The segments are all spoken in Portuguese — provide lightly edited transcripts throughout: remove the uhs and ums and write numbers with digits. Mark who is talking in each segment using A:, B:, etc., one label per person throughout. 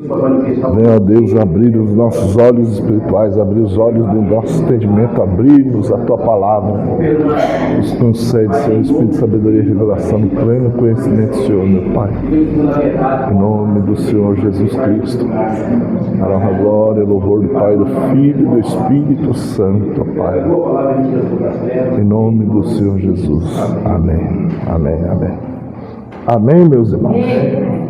A: Venha, Deus, abrir os nossos olhos espirituais, abrir os olhos do nosso entendimento, abrir-nos a Tua Palavra. Nos concede, Senhor, Espírito de sabedoria e revelação, no pleno conhecimento do Senhor, meu Pai. Em nome do Senhor Jesus Cristo. Para a glória e louvor do Pai, do Filho e do Espírito Santo, Pai. Em nome do Senhor Jesus. Amém. Amém. Amém. Amém, meus irmãos.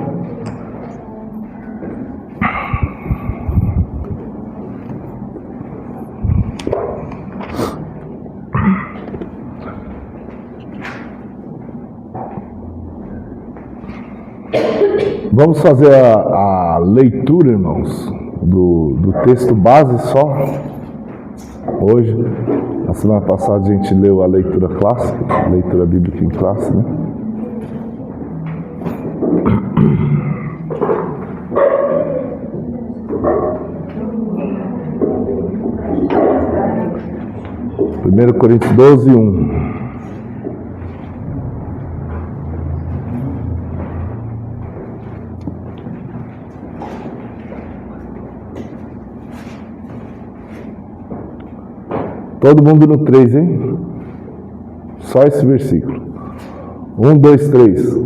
A: Vamos fazer a leitura, irmãos, do texto base só. Hoje, na semana passada a gente leu a leitura clássica, a leitura bíblica em classe, né? Primeiro Coríntios 12, 1. Todo mundo no 3, hein? Só esse versículo. 1, 2, 3.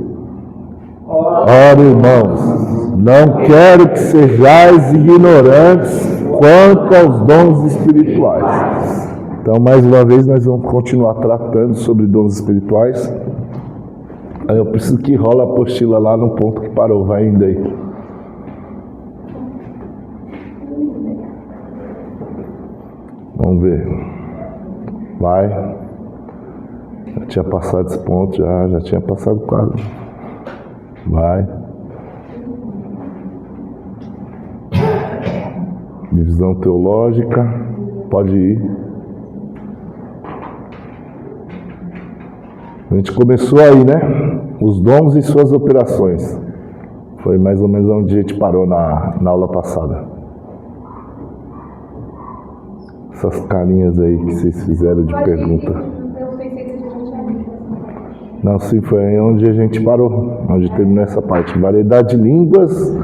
A: Ora, irmãos, não quero que sejais ignorantes quanto aos dons espirituais. Então, mais uma vez, nós vamos continuar tratando sobre dons espirituais. Aí eu preciso que rola a apostila lá no ponto que parou. Vai indo aí. Vamos ver. Vai. Já tinha passado esse ponto, já tinha passado quase. Vai. Divisão teológica. Pode ir. A gente começou aí, né? Os dons e suas operações. Foi mais ou menos onde a gente parou na aula passada. Essas carinhas aí que vocês fizeram de pergunta. Não, sim, foi onde a gente parou, onde terminou essa parte. Variedade de línguas.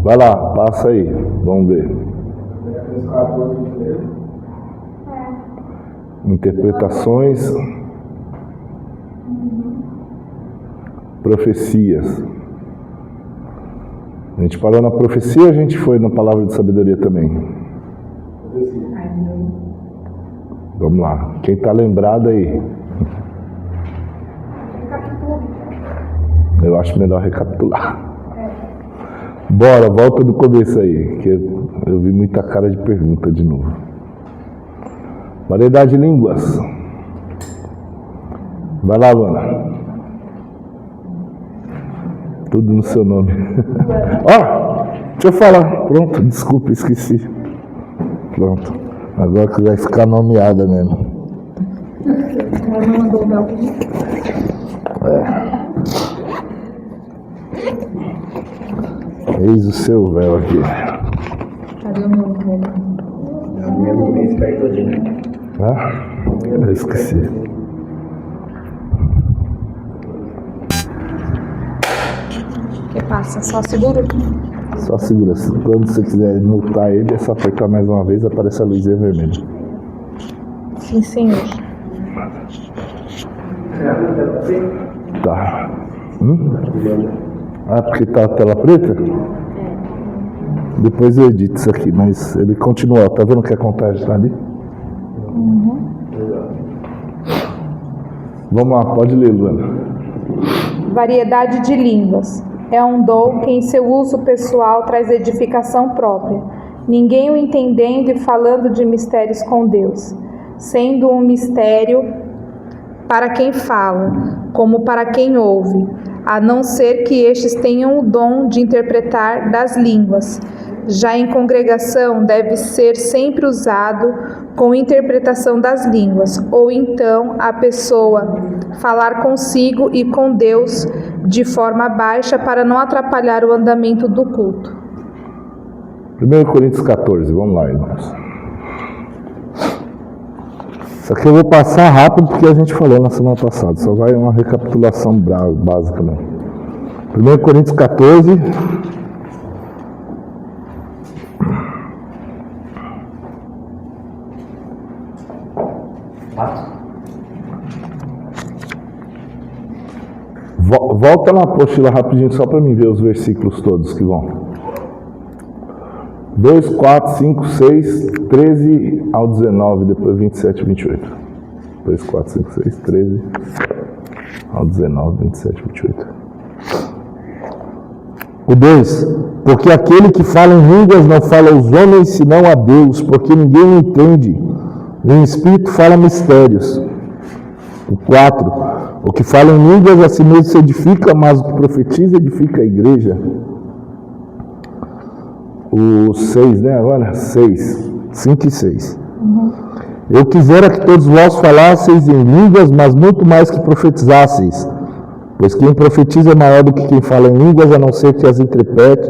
A: Vai lá, passa aí, vamos ver. Interpretações. Profecias. A gente parou na profecia, a gente foi na palavra de sabedoria também. Vamos lá. Quem está lembrado aí? Eu acho melhor recapitular. Bora, volta do começo aí, que eu vi muita cara de pergunta de novo. Variedade de línguas. Vai lá, Luana. Tudo no seu nome. Ó, deixa eu falar. Pronto, desculpa, esqueci. Pronto. Agora que vai ficar nomeada mesmo.
B: Ela não mandou o meu.
A: Eis o seu véu aqui.
B: Cadê o meu véu?
C: A minha não vem esperto de mim.
A: Eu esqueci.
B: Que passa? Só segura?
A: Só segura. Quando você quiser multar ele, é só apertar mais uma vez, aparece a luzinha vermelha.
B: Sim, senhor.
A: Tá. Ah, porque tá a tela preta? Depois eu edito isso aqui, mas ele continua. Tá vendo que a contagem tá ali? Vamos lá, pode ler, Luana.
B: Variedade de línguas. É um dom que em seu uso pessoal traz edificação própria, ninguém o entendendo e falando de mistérios com Deus, sendo um mistério para quem fala, como para quem ouve, a não ser que estes tenham o dom de interpretar das línguas. Já em congregação deve ser sempre usado com interpretação das línguas, ou então a pessoa falar consigo e com Deus de forma baixa para não atrapalhar o andamento do culto.
A: 1 Coríntios 14, vamos lá, irmãos. Isso aqui eu vou passar rápido porque a gente falou na semana passada, só vai uma recapitulação básica, né? 1 Coríntios 14, Volta na apostila rapidinho, só para mim ver os versículos todos que vão. 2, 4, 5, 6, 13 ao 19, depois 27 e 28. 2, 4, 5, 6, 13 ao 19, 27 e 28.
D: O 2. Porque aquele que fala em línguas não fala aos homens, senão a Deus, porque ninguém o entende. E em espírito fala mistérios. O 4. O que fala em línguas a si mesmo se edifica, mas o que profetiza edifica a igreja. O 6, né? Agora? 6. 5 e 6. Eu quisera que todos vós falasseis em línguas, mas muito mais que profetizasseis. Pois quem profetiza é maior do que quem fala em línguas, a não ser que as interprete,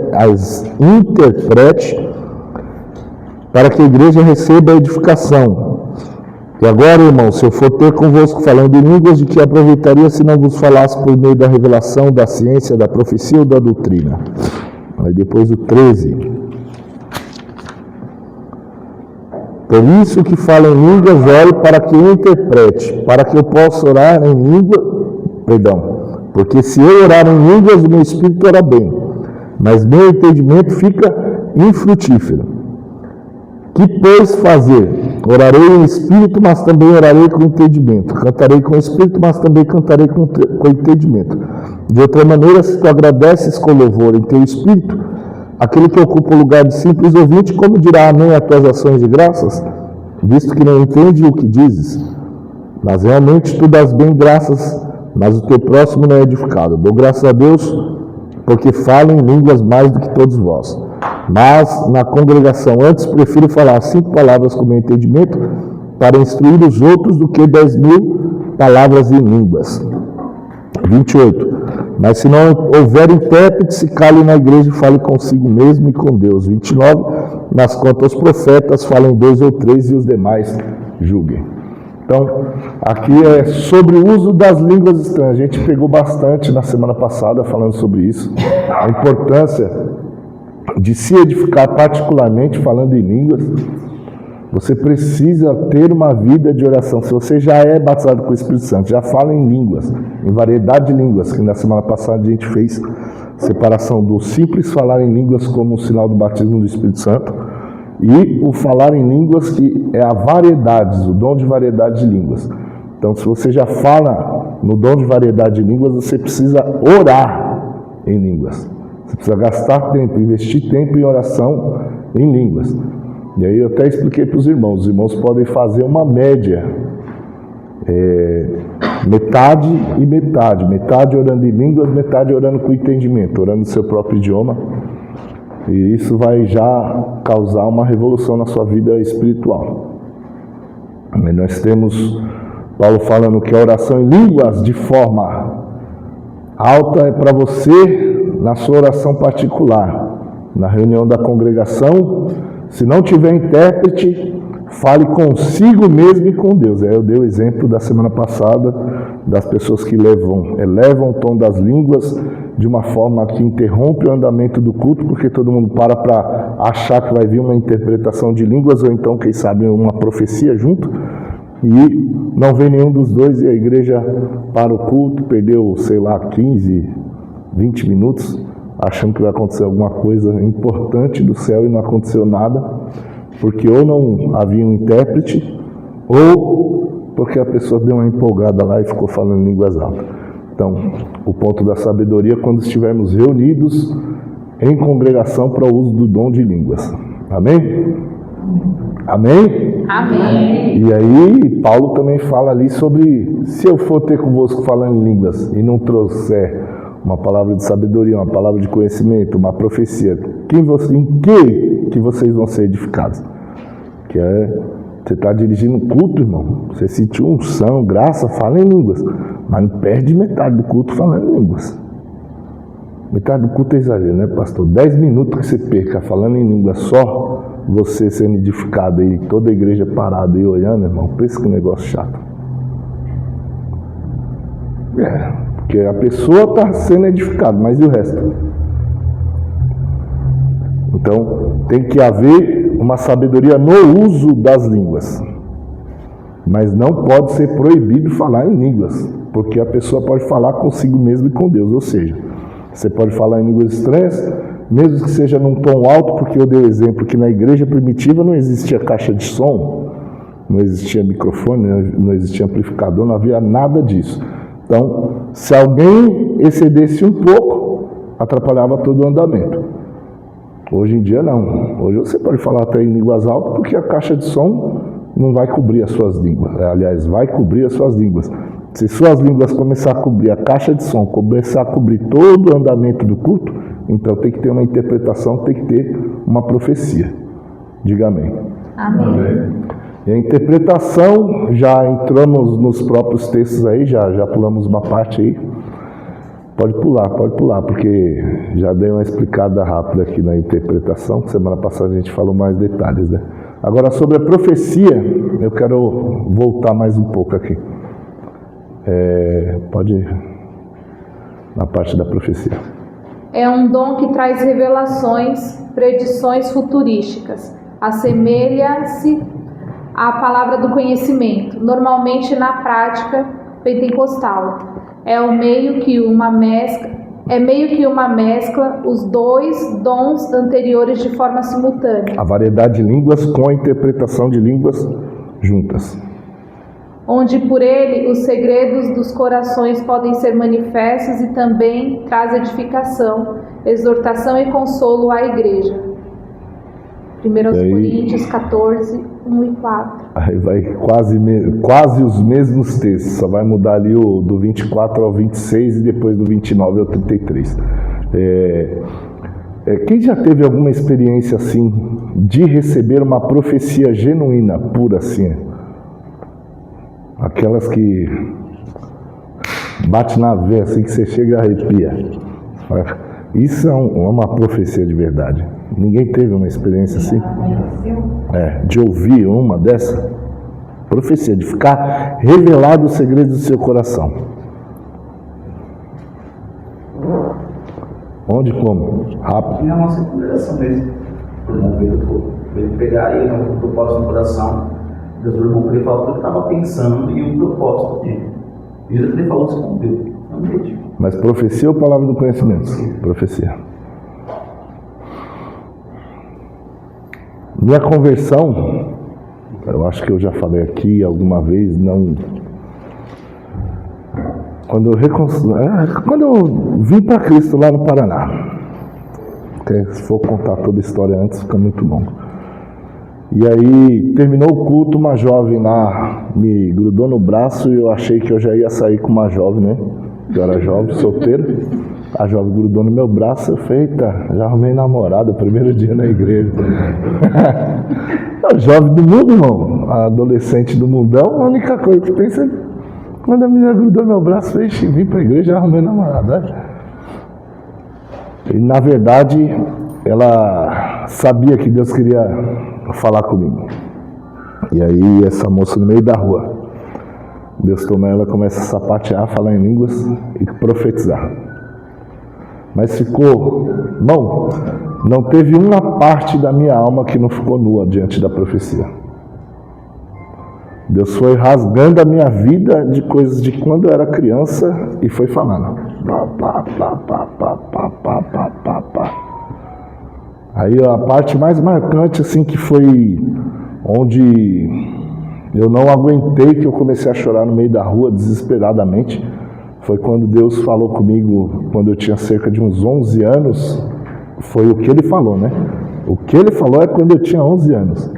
D: para que a igreja receba a edificação. E agora, irmãos, se eu for ter convosco falando em línguas, de que aproveitaria se não vos falasse por meio da revelação, da ciência, da profecia ou da doutrina? Aí depois o 13. Por isso que fala em línguas, olhe para que eu interprete, para que eu possa orar em língua, porque se eu orar em línguas, o meu espírito ora bem, mas meu entendimento fica infrutífero. Que, pois, fazer? Orarei em espírito, mas também orarei com entendimento. Cantarei com espírito, mas também cantarei com entendimento. De outra maneira, se tu agradeces com louvor em teu espírito, aquele que ocupa o lugar de simples ouvinte, como dirá amém a tuas ações de graças, visto que não entende o que dizes? Mas realmente tu dás bem graças, mas o teu próximo não é edificado. Dou graças a Deus, porque falo em línguas mais do que todos vós. Mas na congregação antes prefiro falar 5 palavras com meu entendimento para instruir os outros do que 10.000 palavras em línguas. 28. Mas se não houver intérprete, se cale na igreja e fale consigo mesmo e com Deus. 29. Mas quanto aos profetas, falem 2 ou 3 e os demais julguem. Então, aqui é sobre o uso das línguas estranhas. A gente pegou bastante na semana passada falando sobre isso. A importância de se edificar, particularmente falando em línguas. Você precisa ter uma vida de oração. Se você já é batizado com o Espírito Santo, já fala em línguas, em variedade de línguas, que na semana passada a gente fez separação do simples falar em línguas como um sinal do batismo do Espírito Santo e o falar em línguas, que é a variedade, o dom de variedade de línguas. Então, se você já fala no dom de variedade de línguas, você precisa orar em línguas. Você precisa gastar tempo, investir tempo em oração em línguas. E aí eu até expliquei para os irmãos podem fazer uma média, metade e metade. Metade orando em línguas, metade orando com entendimento, orando no seu próprio idioma. E isso vai já causar uma revolução na sua vida espiritual. E nós temos Paulo falando que a oração em línguas de forma alta é para você na sua oração particular, na reunião da congregação. Se não tiver intérprete, fale consigo mesmo e com Deus. Eu dei o exemplo da semana passada das pessoas que elevam o tom das línguas de uma forma que interrompe o andamento do culto, porque todo mundo para achar que vai vir uma interpretação de línguas, ou então, quem sabe, uma profecia junto, e não vem nenhum dos dois, e a igreja para o culto, perdeu, 15, 20 minutos, achando que vai acontecer alguma coisa importante do céu e não aconteceu nada, porque ou não havia um intérprete, ou porque a pessoa deu uma empolgada lá e ficou falando em línguas altas. Então, o ponto da sabedoria é quando estivermos reunidos em congregação para o uso do dom de línguas. Amém? Amém?
B: Amém.
A: E aí, Paulo também fala ali sobre, se eu for ter convosco falando em línguas e não trouxer uma palavra de sabedoria, uma palavra de conhecimento, uma profecia, em que vocês vão ser edificados? Que você está dirigindo um culto, irmão, você sentiu unção, graça, fala em línguas, mas não perde metade do culto falando em línguas. Metade do culto é exagero, né, pastor? 10 minutos que você perca falando em língua só, você sendo edificado e toda a igreja parada e olhando, irmão, pensa que negócio chato. Porque a pessoa está sendo edificada, mas e o resto? Então, tem que haver uma sabedoria no uso das línguas. Mas não pode ser proibido falar em línguas, porque a pessoa pode falar consigo mesmo e com Deus. Ou seja, você pode falar em línguas estranhas, mesmo que seja num tom alto, porque eu dei o exemplo que na igreja primitiva não existia caixa de som, não existia microfone, não existia amplificador, não havia nada disso. Então, se alguém excedesse um pouco, atrapalhava todo o andamento. Hoje em dia não. Hoje você pode falar até em línguas altas, porque a caixa de som não vai cobrir as suas línguas. Aliás, vai cobrir as suas línguas. Se suas línguas começar a cobrir a caixa de som, começar a cobrir todo o andamento do culto, então tem que ter uma interpretação, tem que ter uma profecia. Diga amém.
B: Amém.
A: E a interpretação, já entramos nos próprios textos aí, já pulamos uma parte aí. Pode pular, porque já dei uma explicada rápida aqui na interpretação. Semana passada a gente falou mais detalhes, né? Agora, sobre a profecia, eu quero voltar mais um pouco aqui. Pode ir na parte da profecia.
B: É um dom que traz revelações, predições futurísticas. Assemelha-se à palavra do conhecimento, normalmente na prática pentecostal. É meio que uma mescla os dois dons anteriores de forma simultânea.
A: A variedade de línguas com a interpretação de línguas juntas.
B: Onde por ele os segredos dos corações podem ser manifestos e também traz edificação, exortação e consolo à igreja. 1 Coríntios 14, 1 e 4.
A: Aí vai quase os mesmos textos, só vai mudar ali do 24 ao 26 e depois do 29 ao 33. Quem já teve alguma experiência assim, de receber uma profecia genuína, pura assim? Aquelas que bate na veia, assim que você chega e arrepia. Isso é uma profecia de verdade. Ninguém teve uma experiência assim? De ouvir uma dessa? Profecia, de ficar revelado os segredos do seu coração. Onde, como? Rápido.
C: É uma circunvalação mesmo. Ele pegar aí o propósito no coração. Deus, o irmão, ele falou o que ele estava pensando e o propósito dele. E ele falou isso com Deus. Não entendi.
A: Mas profecia ou palavra do conhecimento? Profecia. Minha conversão, eu acho que eu já falei aqui alguma vez, não. Quando eu vim para Cristo lá no Paraná, porque se for contar toda a história antes, fica muito longo. E aí, terminou o culto, uma jovem lá me grudou no braço e eu achei que eu já ia sair com uma jovem, né? Eu era jovem, solteiro. A jovem grudou no meu braço, eu falei, eita, já arrumei namorada, primeiro dia na igreja. A jovem do mundo, irmão, a adolescente do mundão, a única coisa que pensa é, quando a menina grudou no meu braço, eu vim para a igreja, já arrumei namorada. E na verdade, ela sabia que Deus queria falar comigo. E aí essa moça no meio da rua, Deus toma ela, começa a sapatear, falar em línguas e profetizar. Mas ficou, não teve uma parte da minha alma que não ficou nua diante da profecia. Deus foi rasgando a minha vida de coisas de quando eu era criança e foi falando. Aí a parte mais marcante, assim, que foi onde eu não aguentei, que eu comecei a chorar no meio da rua desesperadamente, foi quando Deus falou comigo, quando eu tinha cerca de uns 11 anos, foi o que Ele falou, né? O que Ele falou é quando eu tinha 11 anos.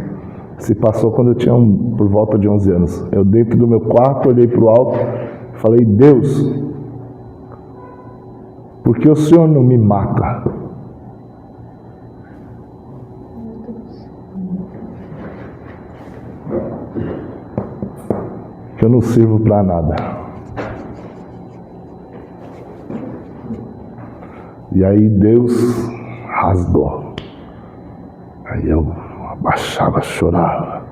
A: Se passou quando eu tinha por volta de 11 anos. Eu dentro do meu quarto, olhei para o alto, falei, Deus, por que o Senhor não me mata? Que eu não sirvo para nada. E aí Deus rasgou. Aí eu abaixava, chorava.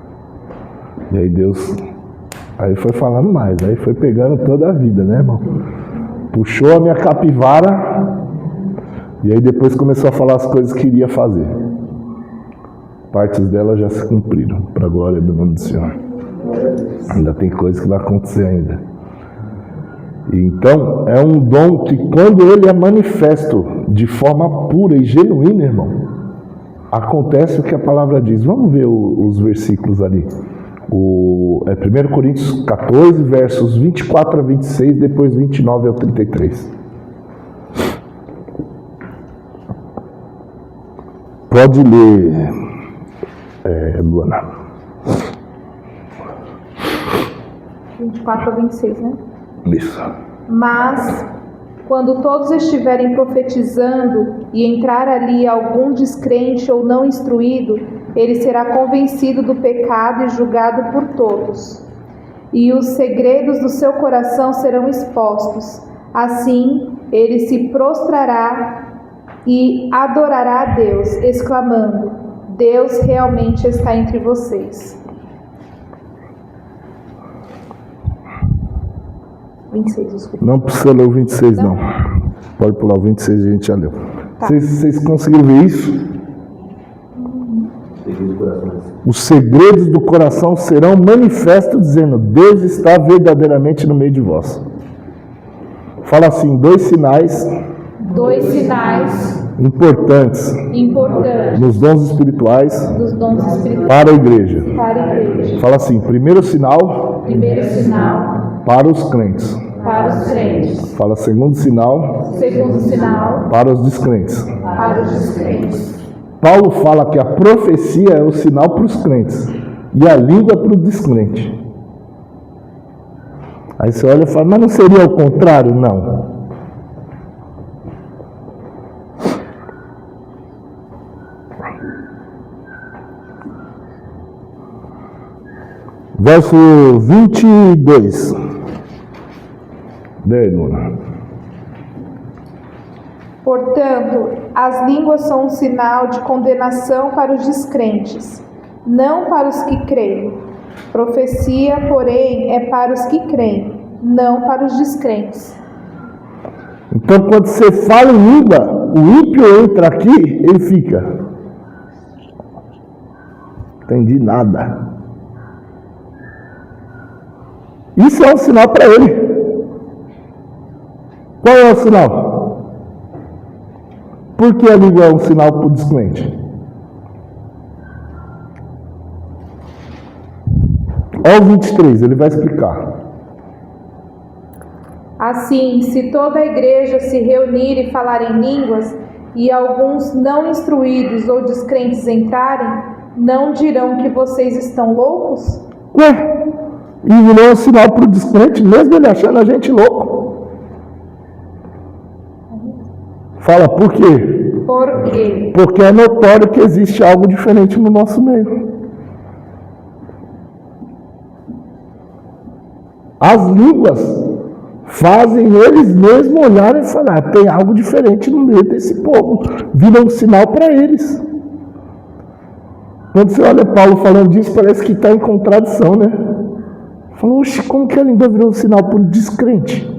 A: E aí Deus, aí foi falando mais, aí foi pegando toda a vida, né, irmão? Puxou a minha capivara e aí depois começou a falar as coisas que iria fazer. Partes dela já se cumpriram, para a glória do nome do Senhor. Ainda tem coisa que vai acontecer ainda. Então, é um dom que quando ele é manifesto de forma pura e genuína, irmão, acontece o que a palavra diz. Vamos ver os versículos ali. 1 Coríntios 14, versos 24 a 26, depois 29 ao 33. Pode ler, Luana.
B: 24 a 26, né?
A: Isso.
B: Mas, quando todos estiverem profetizando e entrar ali algum descrente ou não instruído, ele será convencido do pecado e julgado por todos. E os segredos do seu coração serão expostos. Assim, ele se prostrará e adorará a Deus, exclamando: Deus realmente está entre vocês. 26, desculpa.
A: Não precisa ler o 26, não. Pode pular o 26, a gente já leu.
B: Tá.
A: Vocês conseguiram ver isso? Os segredos do coração serão manifestos, dizendo: Deus está verdadeiramente no meio de vós. Fala assim, dois sinais importantes nos dons espirituais para a igreja. Fala assim, primeiro sinal para os crentes. Fala segundo sinal para os descrentes. Paulo fala que a profecia é o sinal para os crentes e a língua para o descrente. Aí você olha e fala, mas não seria o contrário? Não. Verso 22. Daí, Luna.
B: Portanto, as línguas são um sinal de condenação para os descrentes, não para os que creem. Profecia, porém, é para os que creem, não para os descrentes.
A: Então, quando você fala em língua, o ímpio entra aqui, ele fica. Entendi nada. Isso é um sinal para ele. Qual é o sinal? Por que a língua é um sinal para o descrente? Olha o 23, ele vai explicar.
B: Assim, se toda a igreja se reunir e falar em línguas, e alguns não instruídos ou descrentes entrarem, não dirão que vocês estão loucos?
A: Ué, e não é um sinal para o descrente, mesmo ele achando a gente louco. Fala, por quê?
B: Por quê?
A: Porque é notório que existe algo diferente no nosso meio. As línguas fazem eles mesmos olharem e falar, tem algo diferente no meio desse povo. Vira um sinal para eles. Quando você olha Paulo falando disso, parece que está em contradição, né? Falou, oxe, como que a língua virou um sinal para o descrente?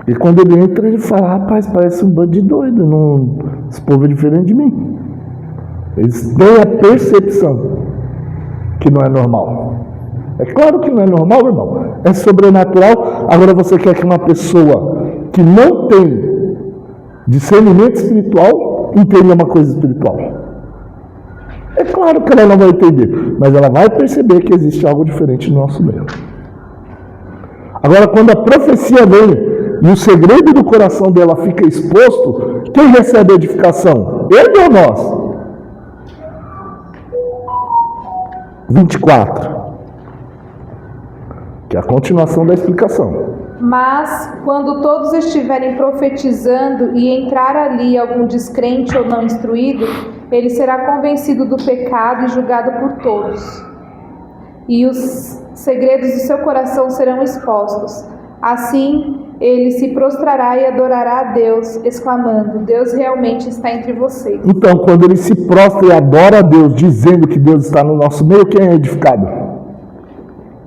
A: E quando ele entra, ele fala, rapaz, parece um bando de doido, não... esse povo é diferente de mim. Eles têm a percepção que não é normal. É claro que não é normal, irmão. É sobrenatural. Agora você quer que uma pessoa que não tem discernimento espiritual entenda uma coisa espiritual. É claro que ela não vai entender, mas ela vai perceber que existe algo diferente no nosso meio. Agora, quando a profecia vem e o segredo do coração dela fica exposto, quem recebe a edificação? Ele ou nós? 24. Que é a continuação da explicação.
B: Mas, quando todos estiverem profetizando e entrar ali algum descrente ou não instruído, ele será convencido do pecado e julgado por todos. E os segredos do seu coração serão expostos. Assim, ele se prostrará e adorará a Deus, exclamando, Deus realmente está entre vocês.
A: Então, quando ele se prostra e adora a Deus, dizendo que Deus está no nosso meio, quem é edificado?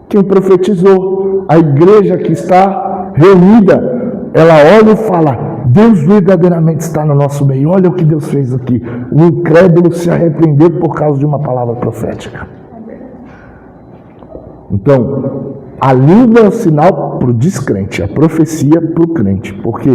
A: Quem profetizou. A igreja que está reunida, ela olha e fala, Deus verdadeiramente está no nosso meio. Olha o que Deus fez aqui. O incrédulo se arrependeu por causa de uma palavra profética.
D: Então, a língua é um sinal para o descrente, a profecia para o crente, porque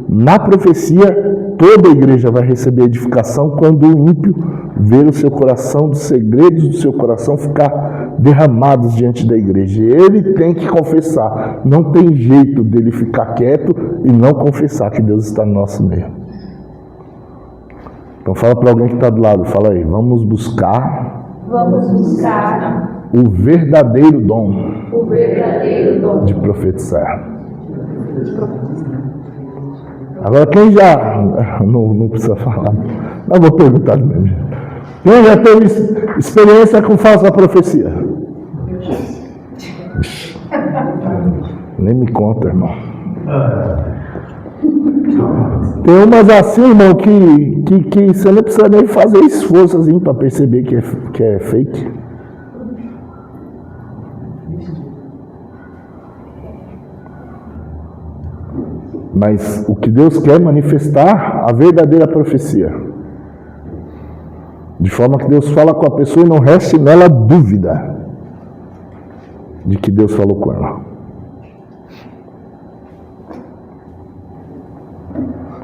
D: na profecia toda a igreja vai receber edificação quando o ímpio ver o seu coração, os segredos do seu coração ficar derramados diante da igreja. Ele tem que confessar, não tem jeito dele ficar quieto e não confessar que Deus está no nosso meio. Então fala para alguém que está do lado, fala aí, vamos buscar o verdadeiro dom de profetizar. Agora, quem já... Não precisa falar. Não vou perguntar mesmo. Quem já teve experiência com falsa profecia? Nem me conta, irmão. Tem umas assim, irmão, que você não precisa nem fazer esforço assim, para perceber que é fake. Mas o que Deus quer é manifestar a verdadeira profecia. De forma que Deus fala com a pessoa e não reste nela dúvida de que Deus falou com ela.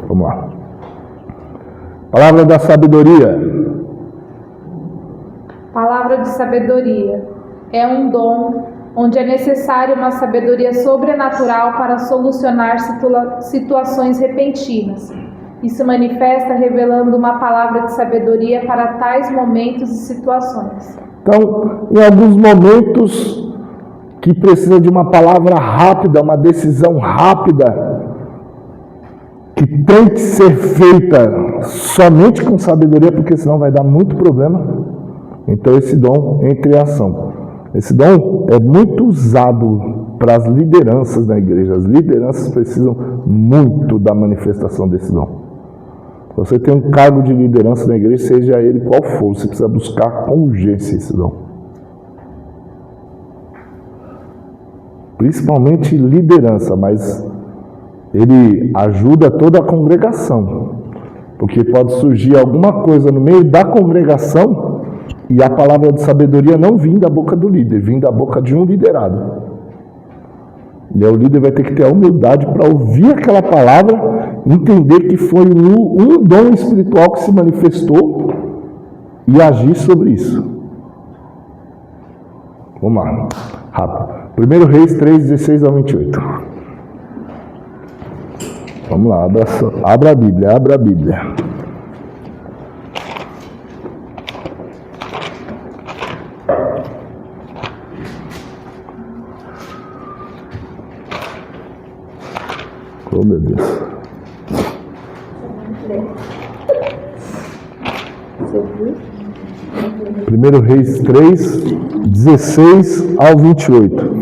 D: Vamos lá. Palavra da sabedoria.
B: Palavra de sabedoria é um dom onde é necessária uma sabedoria sobrenatural para solucionar situações repentinas. E se manifesta revelando uma palavra de sabedoria para tais momentos e situações.
D: Então, em alguns momentos que precisa de uma palavra rápida, uma decisão rápida, que tem que ser feita somente com sabedoria, porque senão vai dar muito problema. Então esse dom entra em ação. Esse dom é muito usado para as lideranças da igreja. As lideranças precisam muito da manifestação desse dom. Se você tem um cargo de liderança na igreja, seja ele qual for, você precisa buscar com urgência esse dom. Principalmente liderança, mas ele ajuda toda a congregação. Porque pode surgir alguma coisa no meio da congregação e a palavra de sabedoria não vir da boca do líder, vir da boca de um liderado. E aí o líder vai ter que ter a humildade para ouvir aquela palavra, entender que foi um dom espiritual que se manifestou e agir sobre isso. Vamos lá, rápido. 1 Reis 3, 16 ao 28. Vamos lá, abra a Bíblia, abra a Bíblia. Oh, meu Deus. Primeiro Reis 3, 16 ao 28.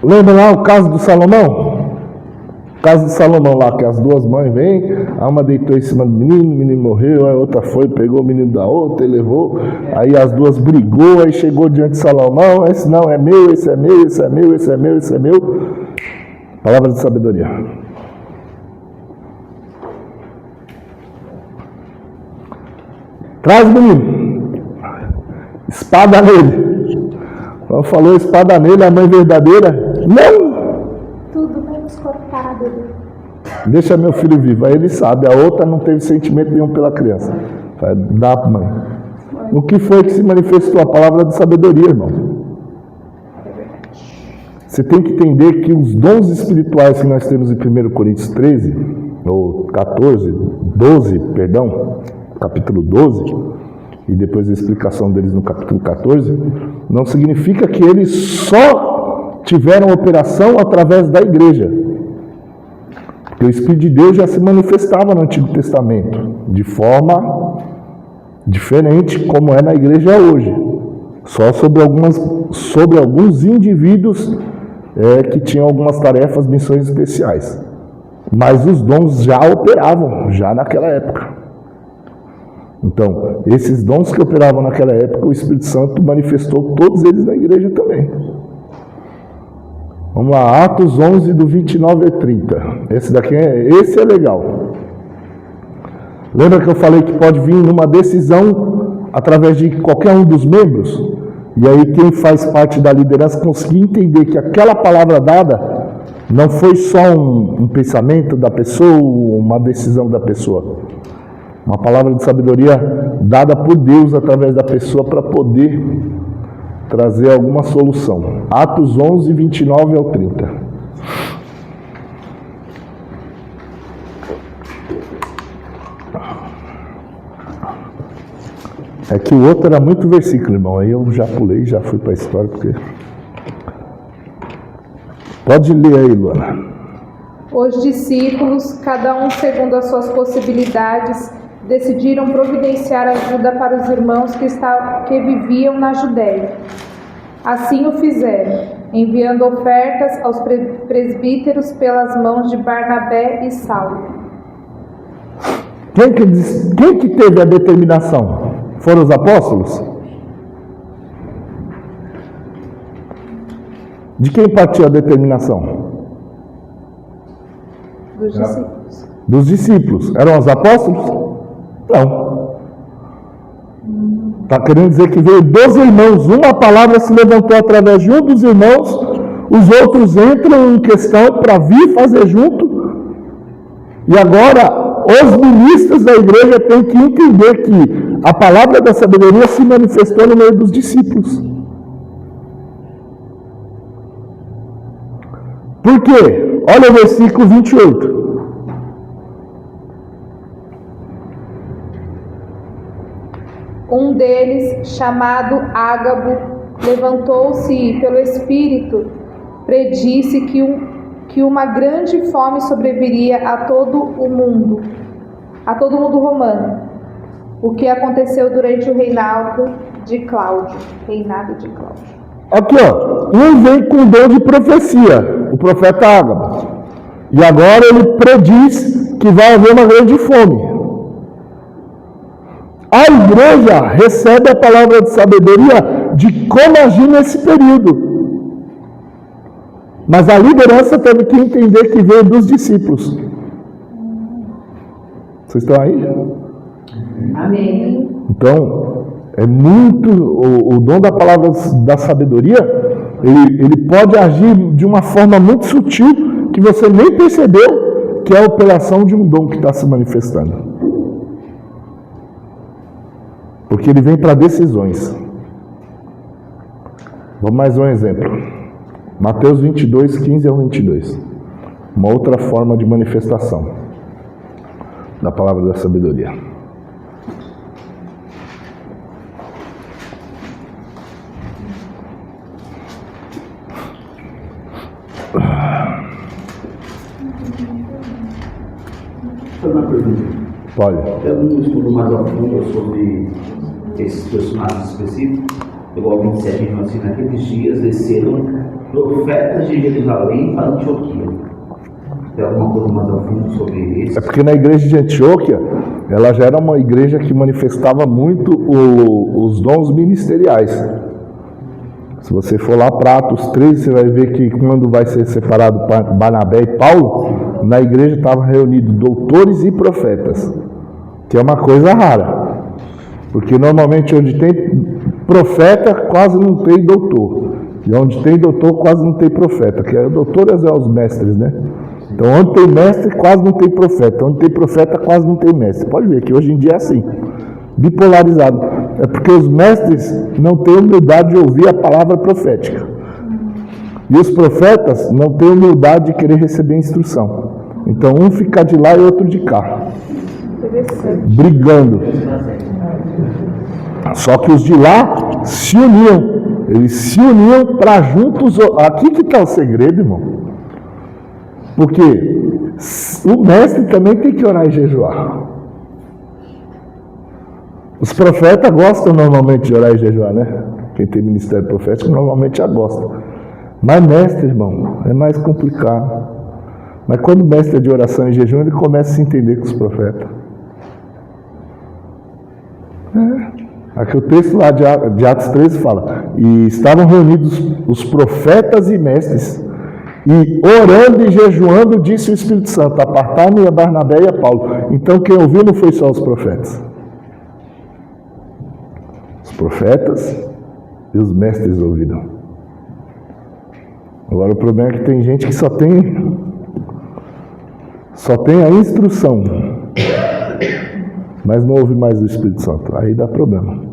D: Lembra lá o caso do Salomão? O caso de Salomão lá, que as duas mães vêm, a uma deitou em cima do menino, o menino morreu, a outra foi, pegou o menino da outra e levou, aí as duas brigou, aí chegou diante de Salomão, esse não é meu, esse é meu, esse é meu, esse é meu, esse é meu. Palavra de sabedoria. Traz o menino. Espada nele. Quando falou espada nele, a mãe verdadeira, não!
B: Tudo menos cortado.
D: Deixa meu filho vivo. Aí ele sabe, a outra não teve sentimento nenhum pela criança. Vai dar para a mãe. O que foi que se manifestou? A palavra de sabedoria, irmão. Você tem que entender que os dons espirituais que nós temos em 1 Coríntios 13, ou 14, 12, perdão, capítulo 12, e depois a explicação deles no capítulo 14, não significa que eles só tiveram operação através da igreja. Porque o Espírito de Deus já se manifestava no Antigo Testamento, de forma diferente como é na igreja hoje. Só sobre alguns indivíduos que tinham algumas tarefas, missões especiais. Mas os dons já operavam, já naquela época.
A: Então, esses dons que operavam naquela época, o Espírito Santo manifestou todos eles na igreja também. Vamos lá, Atos 11, do 29 a 30. Esse é legal. Lembra que eu falei que pode vir numa decisão através de qualquer um dos membros? E aí quem faz parte da liderança conseguir entender que aquela palavra dada não foi só um pensamento da pessoa, uma decisão da pessoa. Uma palavra de sabedoria dada por Deus através da pessoa para poder trazer alguma solução. Atos 11, 29 ao 30. É que o outro era muito versículo, irmão. Aí eu já pulei, já fui para a história, porque... Pode ler aí, Luana.
B: Os discípulos, cada um segundo as suas possibilidades, decidiram providenciar ajuda para os irmãos que viviam na Judéia. Assim o fizeram, enviando ofertas aos presbíteros pelas mãos de Barnabé e Saulo.
A: Quem que teve a determinação? Foram os apóstolos? De quem partiu a determinação?
B: Dos discípulos.
A: Dos discípulos. Eram os apóstolos? Não. Está querendo dizer que veio dos irmãos. Uma palavra se levantou através de um dos irmãos, os outros entram em questão para vir fazer junto. E agora, os ministros da igreja têm que entender que a palavra da sabedoria se manifestou no meio dos discípulos. Por quê? Olha o versículo 28.
B: Um deles, chamado Ágabo, levantou-se e, pelo Espírito, predisse que uma grande fome sobreviria a todo o mundo romano, o que aconteceu durante o reinado de Cláudio.
A: Aqui, ó, um vem com o dom de profecia, o profeta Ágabo, e agora ele prediz que vai haver uma grande fome. A igreja recebe a palavra de sabedoria de como agir nesse período. Mas a liderança teve que entender que veio dos discípulos. Vocês estão aí?
B: Amém.
A: Então, é muito... O dom da palavra da sabedoria, ele pode agir de uma forma muito sutil, que você nem percebeu que é a operação de um dom que está se manifestando. Porque ele vem para decisões. Vamos mais um exemplo. Mateus 22, 15 ao 22. Uma outra forma de manifestação da palavra da sabedoria.
C: Fazer uma pergunta.
A: Pode.
C: Tem algum estudo mais a fundo sobre esses personagens específicos? Igual 27, assim, naqueles dias desceram profetas de Jerusalém para Antioquia. Tem alguma coisa mais a fundo sobre isso?
A: É porque na igreja de Antioquia, ela já era uma igreja que manifestava muito os dons ministeriais. Se você for lá para Atos 13, você vai ver que quando vai ser separado Barnabé e Paulo, na igreja estavam reunidos doutores e profetas, que é uma coisa rara. Porque normalmente onde tem profeta, quase não tem doutor. E onde tem doutor, quase não tem profeta. Que doutores são os mestres, né? Então onde tem mestre, quase não tem profeta. Onde tem profeta, quase não tem mestre. Pode ver que hoje em dia é assim. Bipolarizado. É porque os mestres não têm humildade de ouvir a palavra profética. E os profetas não têm humildade de querer receber instrução. Então um fica de lá e outro de cá. Brigando. Só que os de lá se uniam. Eles se uniam para juntos. Aqui que está o segredo, irmão. Porque o mestre também tem que orar e jejuar. Os profetas gostam normalmente de orar e jejuar, né? Quem tem ministério profético normalmente já gosta. Mas mestre, irmão, é mais complicado. Mas quando o mestre é de oração e jejum, ele começa a se entender com os profetas.
D: Aqui o texto lá de Atos 13 fala: e estavam reunidos os profetas e mestres, e orando e jejuando, disse o Espírito Santo: apartai-me a Barnabé e a Paulo. Então quem ouviu não foi só os profetas. Os profetas e os mestres ouviram. Agora o problema é que tem gente que só tem a instrução, mas não ouve mais o Espírito Santo. Aí dá problema.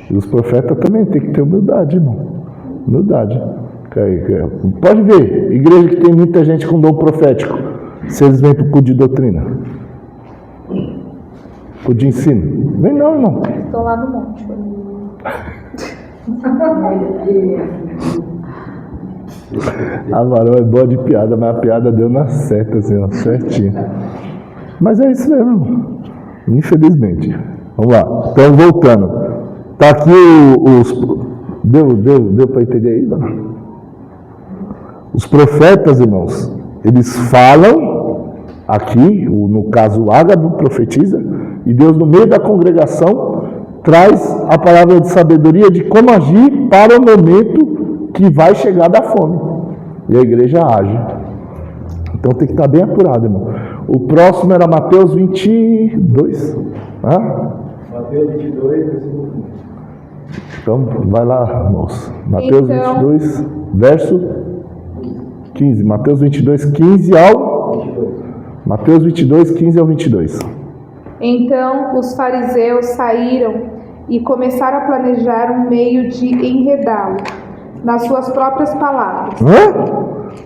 D: E os profetas também tem que ter humildade, irmão. Humildade. Pode ver, igreja que tem muita gente com dom profético, se eles vêm para o culto de doutrina, culto de ensino. Vem não, irmão.
B: Estou lá no monte.
D: A Varão é boa de piada, mas a piada deu na certa, assim, ó, certinho. Mas é isso mesmo, irmão. Infelizmente. Vamos lá. Então, voltando. Tá aqui os... Deu para entender aí, não? Os profetas, irmãos, eles falam aqui, no caso o Ágabo profetiza, e Deus no meio da congregação traz a palavra de sabedoria de como agir para o momento que vai chegar da fome. E a igreja age. Então tem que estar bem apurado, irmão. O próximo era Mateus 22.
E: Mateus 22, versículo 15.
D: Então vai lá, irmãos. Mateus 22, verso 15. Mateus 22, 15 ao...
E: 22.
D: Mateus 22, 15 ao 22.
B: Então os fariseus saíram e começaram a planejar um meio de enredá-lo, nas suas próprias palavras.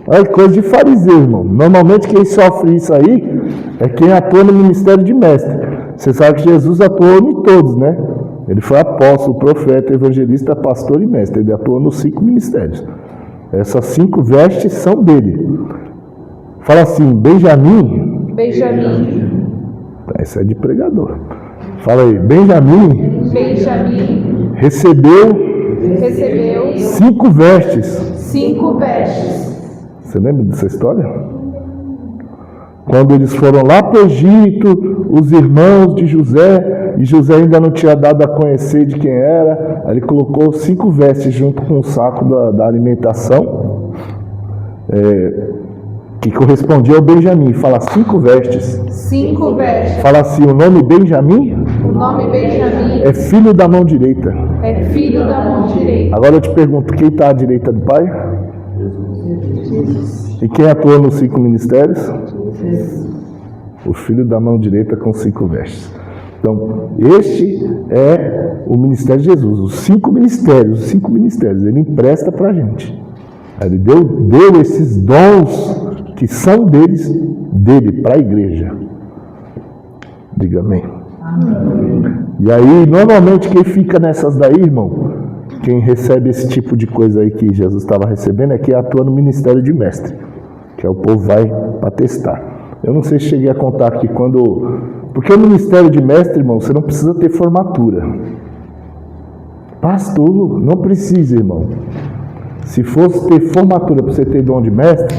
D: É coisa de fariseu, irmão. Normalmente quem sofre isso aí é quem atua no ministério de mestre. Você sabe que Jesus atuou em todos, né? Ele foi apóstolo, profeta, evangelista, pastor e mestre. Ele atuou nos 5 ministérios. Essas 5 vestes são dele. Fala assim, Benjamim.
B: Benjamim.
D: Essa é de pregador. Fala aí, Benjamim recebeu 5 vestes.
B: 5 vestes.
D: Você lembra dessa história? Quando eles foram lá para o Egito, os irmãos de José, e José ainda não tinha dado a conhecer de quem era, aí ele colocou 5 vestes junto com o saco da alimentação, que correspondia ao Benjamim. Fala 5 vestes.
B: 5 vestes.
D: Fala assim, o nome Benjamim
B: O nome Benjamim
D: é filho da mão direita.
B: é filho da mão direita.
D: Agora eu te pergunto, quem está à direita do Pai? E quem atuou nos 5 ministérios? O filho da mão direita com 5 vestes. Então, este é o ministério de Jesus. Os 5 ministérios, ele empresta para a gente. Ele deu esses dons que são dele para a igreja. Diga amém. E aí, normalmente, quem fica nessas daí, irmão, quem recebe esse tipo de coisa aí que Jesus estava recebendo é quem atua no ministério de mestre, que é o povo vai para testar. Eu não sei se cheguei a contar aqui porque o ministério de mestre, irmão, você não precisa ter formatura. Pastor, não precisa, irmão. Se fosse ter formatura para você ter dom de mestre,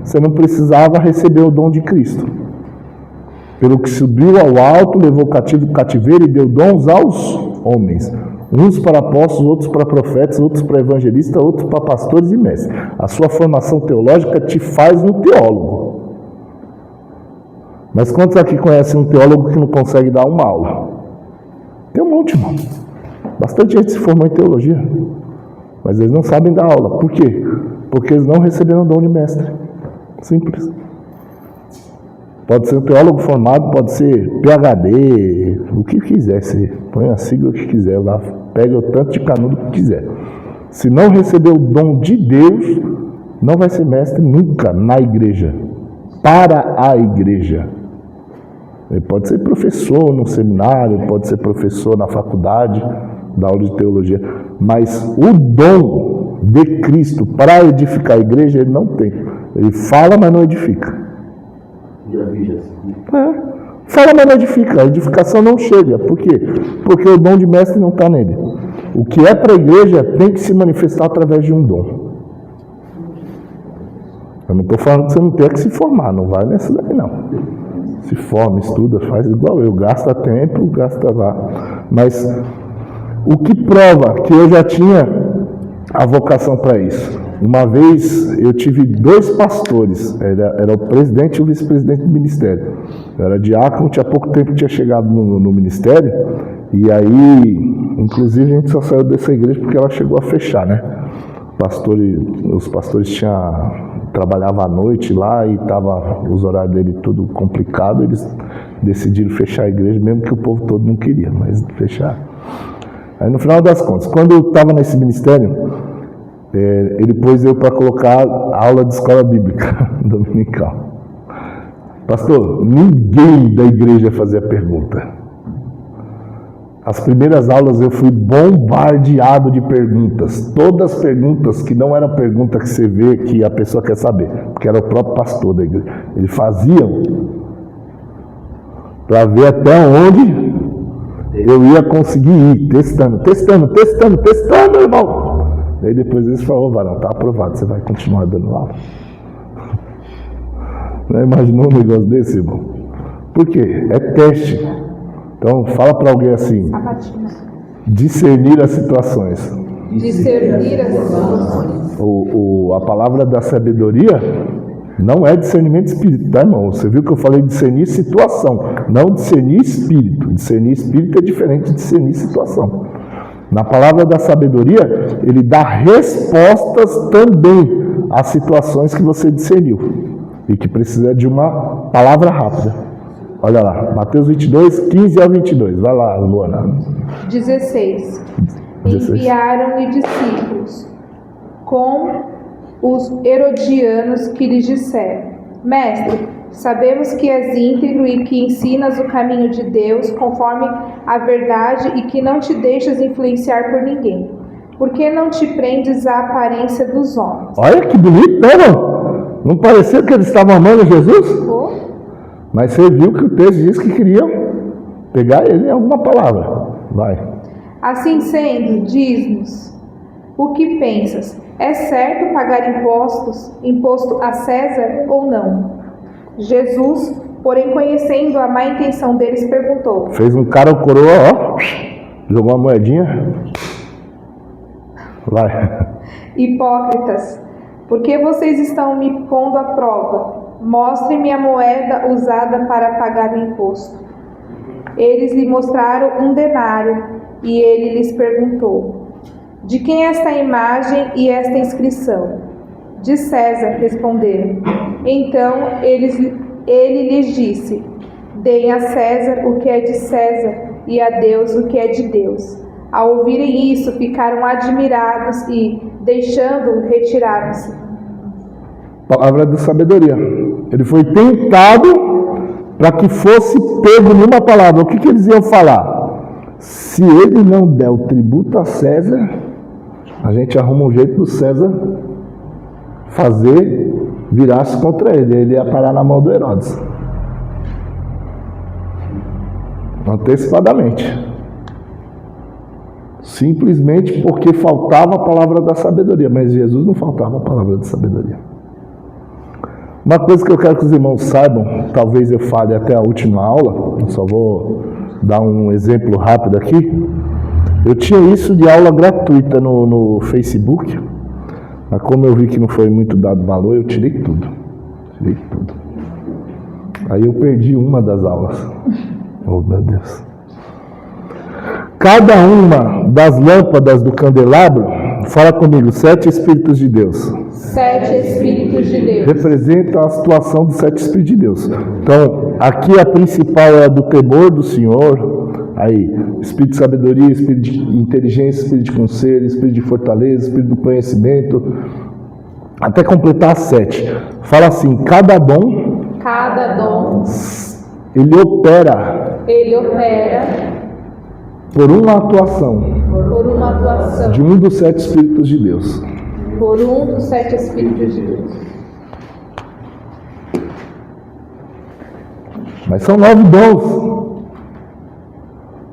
D: você não precisava receber o dom de Cristo. Pelo que subiu ao alto, levou cativo o cativeiro e deu dons aos homens. Uns para apóstolos, outros para profetas, outros para evangelistas, outros para pastores e mestres. A sua formação teológica te faz um teólogo. Mas quantos aqui conhecem um teólogo que não consegue dar uma aula? Tem um monte, irmão. Bastante gente se formou em teologia, mas eles não sabem dar aula. Por quê? Porque eles não receberam o dom de mestre. Simples. Pode ser um teólogo formado, pode ser PhD, o que quiser ser. Põe a sigla que quiser lá, pega o tanto de canudo que quiser. Se não receber o dom de Deus, não vai ser mestre nunca na igreja. Para a igreja. Ele pode ser professor no seminário, pode ser professor na faculdade, da aula de teologia, mas o dom de Cristo para edificar a igreja, ele não tem. Ele fala, mas não edifica. Fala, mas não edifica. A edificação não chega. Por quê? Porque o dom de mestre não está nele. O que é para a igreja tem que se manifestar através de um dom. Eu não estou falando que você não tem que se formar. Não vai nessa daí, não. Se forma, estuda, faz igual eu. Gasta tempo, gasta lá. Mas o que prova que eu já tinha a vocação para isso? Uma vez eu tive 2 pastores, era o presidente e o vice-presidente do ministério. Eu era diácono, tinha pouco tempo que tinha chegado no ministério, e aí, inclusive, a gente só saiu dessa igreja porque ela chegou a fechar, né? Os pastores trabalhavam à noite lá e tava os horários dele tudo complicado, eles decidiram fechar a igreja, mesmo que o povo todo não queria, mas fechar. Aí no final das contas, quando eu estava nesse ministério, ele pôs eu para colocar aula de escola bíblica dominical. Pastor, ninguém da igreja fazia pergunta. As primeiras aulas eu fui bombardeado de perguntas. Todas as perguntas que não eram pergunta que você vê que a pessoa quer saber, porque era o próprio pastor da igreja. Eles faziam para ver até onde eu ia conseguir ir, testando, irmão. Aí depois eles falaram, varão, tá aprovado, você vai continuar dando aula. Não imaginou um negócio desse, irmão? Por quê? É teste. Então, fala para alguém assim, discernir as situações.
B: Discernir as situações.
D: A palavra da sabedoria não é discernimento espírito, tá, irmão? Você viu que eu falei discernir situação, não discernir espírito. Discernir espírito é diferente de discernir situação. Na palavra da sabedoria, ele dá respostas também às situações que você discerniu e que precisa de uma palavra rápida. Olha lá, Mateus 22, 15 ao 22. Vai lá, Luana.
B: 16. Enviaram-lhe discípulos com os herodianos que lhes disseram: Mestre, sabemos que és íntegro e que ensinas o caminho de Deus conforme a verdade e que não te deixas influenciar por ninguém. Por que não te prendes à aparência dos homens?
D: Olha que bonito, né, irmão? Não pareceu que eles estavam amando Jesus?
B: Oh.
D: Mas você viu que o texto diz que queriam pegar ele em alguma palavra. Vai.
B: Assim sendo, diz-nos o que pensas. É certo pagar imposto a César ou não? Jesus, porém, conhecendo a má intenção deles, perguntou.
D: Fez um cara coroa, ó, jogou uma moedinha. Vai.
B: Hipócritas, por que vocês estão me pondo à prova? Mostre-me a moeda usada para pagar o imposto. Eles lhe mostraram um denário e ele lhes perguntou: de quem é esta imagem e esta inscrição? De César, responderam. Então ele lhes disse: deem a César o que é de César e a Deus o que é de Deus. Ao ouvirem isso, ficaram admirados e, deixando-o, retiraram-se.
D: Palavra da sabedoria. Ele foi tentado para que fosse pego numa palavra. O que eles iam falar? Se ele não der o tributo a César, a gente arruma um jeito do César virar-se contra ele. Ele ia parar na mão do Herodes. Antecipadamente. Simplesmente porque faltava a palavra da sabedoria. Mas Jesus não faltava a palavra da sabedoria. Uma coisa que eu quero que os irmãos saibam, talvez eu fale até a última aula, eu só vou dar um exemplo rápido aqui. Eu tinha isso de aula gratuita no Facebook, mas como eu vi que não foi muito dado valor, eu tirei tudo. Aí eu perdi uma das aulas. Oh, meu Deus. Cada uma das lâmpadas do candelabro, fala comigo, 7 Espíritos de Deus.
B: 7 Espíritos de Deus.
D: Representa a situação dos 7 Espíritos de Deus. Então, aqui a principal é a do temor do Senhor. Aí, Espírito de sabedoria, Espírito de inteligência, Espírito de conselho, Espírito de fortaleza, Espírito do conhecimento. Até completar as 7. Fala assim, cada dom, ele opera por uma atuação de um dos 7 Espíritos de Deus.
B: Por um dos 7 Espíritos de Deus.
D: Mas são 9 dons.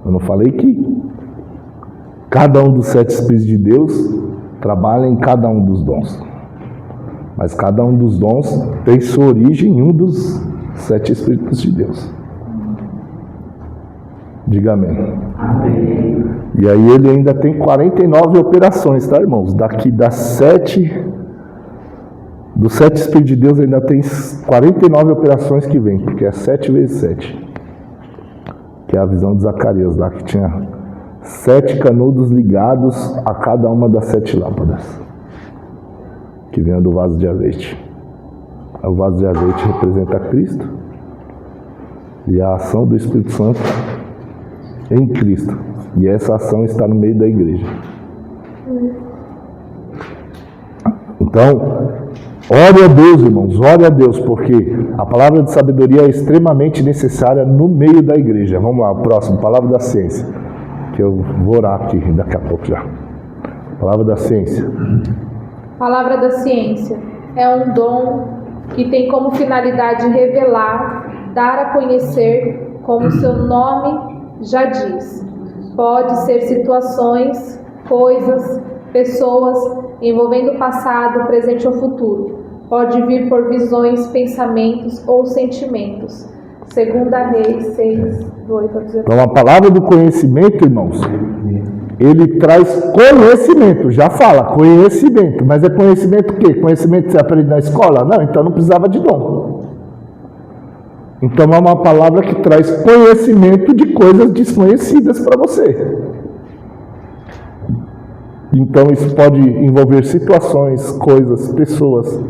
D: Eu não falei que cada um dos 7 Espíritos de Deus trabalha em cada um dos dons. Mas cada um dos dons tem sua origem em um dos 7 Espíritos de Deus.
A: Diga amém.
C: Amém.
A: E aí ele ainda tem 49 operações, tá, irmãos? Daqui das 7... Dos 7 Espíritos de Deus ainda tem 49 operações que vem, porque é 7 vezes 7. Que é a visão de Zacarias lá, que tinha 7 canudos ligados a cada uma das 7 lâmpadas. Que vinha do vaso de azeite. O vaso de azeite representa Cristo. E a ação do Espírito Santo em Cristo. E essa ação está no meio da igreja. Então, ore a Deus, irmãos, ore a Deus, porque a palavra de sabedoria é extremamente necessária no meio da igreja. Vamos lá, o próximo, palavra da ciência, que eu vou orar aqui daqui a pouco já. Palavra da ciência.
B: Palavra da ciência é um dom que tem como finalidade revelar, dar a conhecer, como seu nome já diz. Pode ser situações, coisas, pessoas, envolvendo o passado, presente ou futuro. Pode vir por visões, pensamentos ou sentimentos. 2 Reis 6, do 8 ao 19.
A: Então a palavra do conhecimento, irmãos, ele traz conhecimento, já fala, conhecimento, mas é conhecimento o quê? Conhecimento que você aprende na escola? Não, então não precisava de dom. Então é uma palavra que traz conhecimento de coisas desconhecidas para você. Então isso pode envolver situações, coisas, pessoas.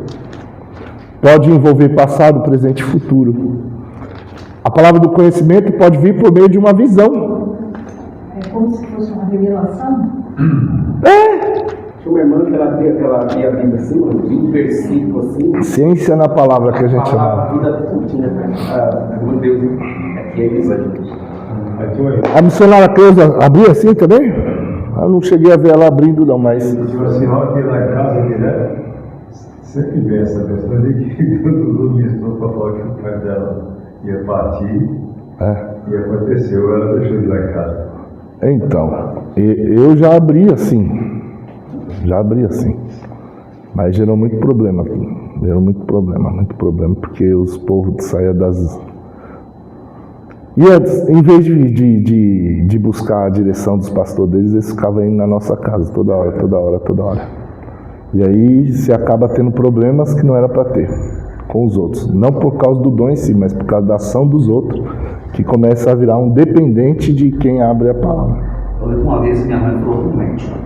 A: Pode envolver passado, presente e futuro. A palavra do conhecimento pode vir por meio de uma visão.
F: É como se fosse uma revelação?
E: Tinha uma irmã que ela via a Bíblia assim, um versículo assim.
A: Ciência na palavra que a gente
E: Falava a
A: chama.
E: vida todinha, meu Deus, aqui é isso aqui.
A: A missionária Cleusa abria assim também? Eu não cheguei a ver ela abrindo não, mas...
G: Tinha uma senhora que lá em casa direto, sempre vê essa pessoa de que todo minha esposa para falar que o pai dela ia partir, e aconteceu, ela deixou de lá em casa.
A: Então, eu já abri assim, mas gerou muito problema, porque os povos saíam das... E antes, em vez de buscar a direção dos pastores deles, eles ficavam indo na nossa casa toda hora. E aí se acaba tendo problemas que não era para ter com os outros. Não por causa do dom em si, mas por causa da ação dos outros, que começa a virar um dependente de quem abre a palavra.
C: Eu lembro uma vez minha mãe falou com o médico.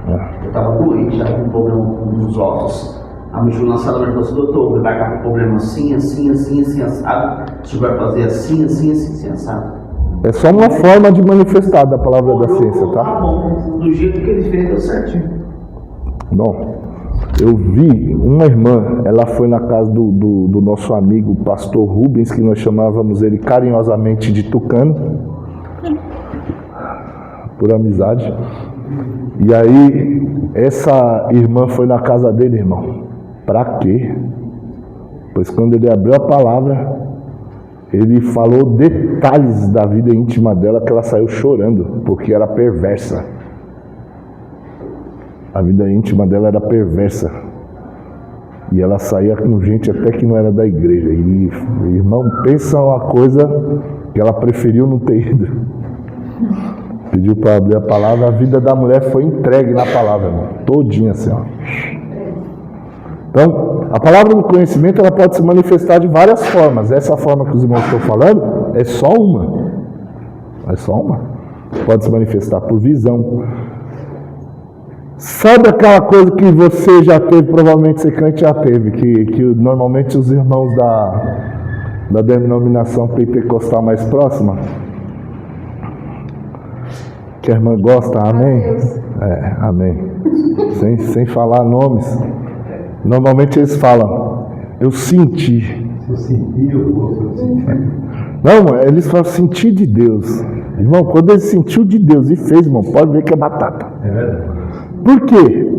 C: Eu estava doente, já com um problema nos ossos. A me na sala, ela falou assim: doutor, vai estar com problema assim, assado. Você vai fazer assim, assado.
A: É só uma forma de manifestar da palavra da ciência,
C: Tá
A: tá?
C: bom, do jeito que ele fez, deu certinho.
A: Bom, eu vi uma irmã, ela foi na casa do nosso amigo pastor Rubens, que nós chamávamos ele carinhosamente de Tucano, por amizade. E aí, essa irmã foi na casa dele, irmão. Pra quê? Pois quando ele abriu a palavra, ele falou detalhes da vida íntima dela, que ela saiu chorando, porque era perversa. A vida íntima dela era perversa. E ela saía com gente até que não era da igreja. E, irmão, pensa uma coisa que ela preferiu não ter ido. Pediu para abrir a palavra, a vida da mulher foi entregue na palavra, irmão, todinha assim, ó. Então, a palavra do conhecimento, ela pode se manifestar de várias formas. Essa forma que os irmãos estão falando é só uma. Pode se manifestar por visão. Sabe aquela coisa que você já teve, provavelmente você crente já teve, que normalmente os irmãos da denominação pentecostal mais próxima, que a irmã gosta, amém? Amém. Sem falar nomes. Normalmente eles falam, eu senti.
G: Se eu sentir, eu vou, se eu sentir.
A: Não, eles falam, senti de Deus. Irmão, quando ele sentiu de Deus e fez, irmão, pode ver que é batata.
G: É verdade.
A: Por quê?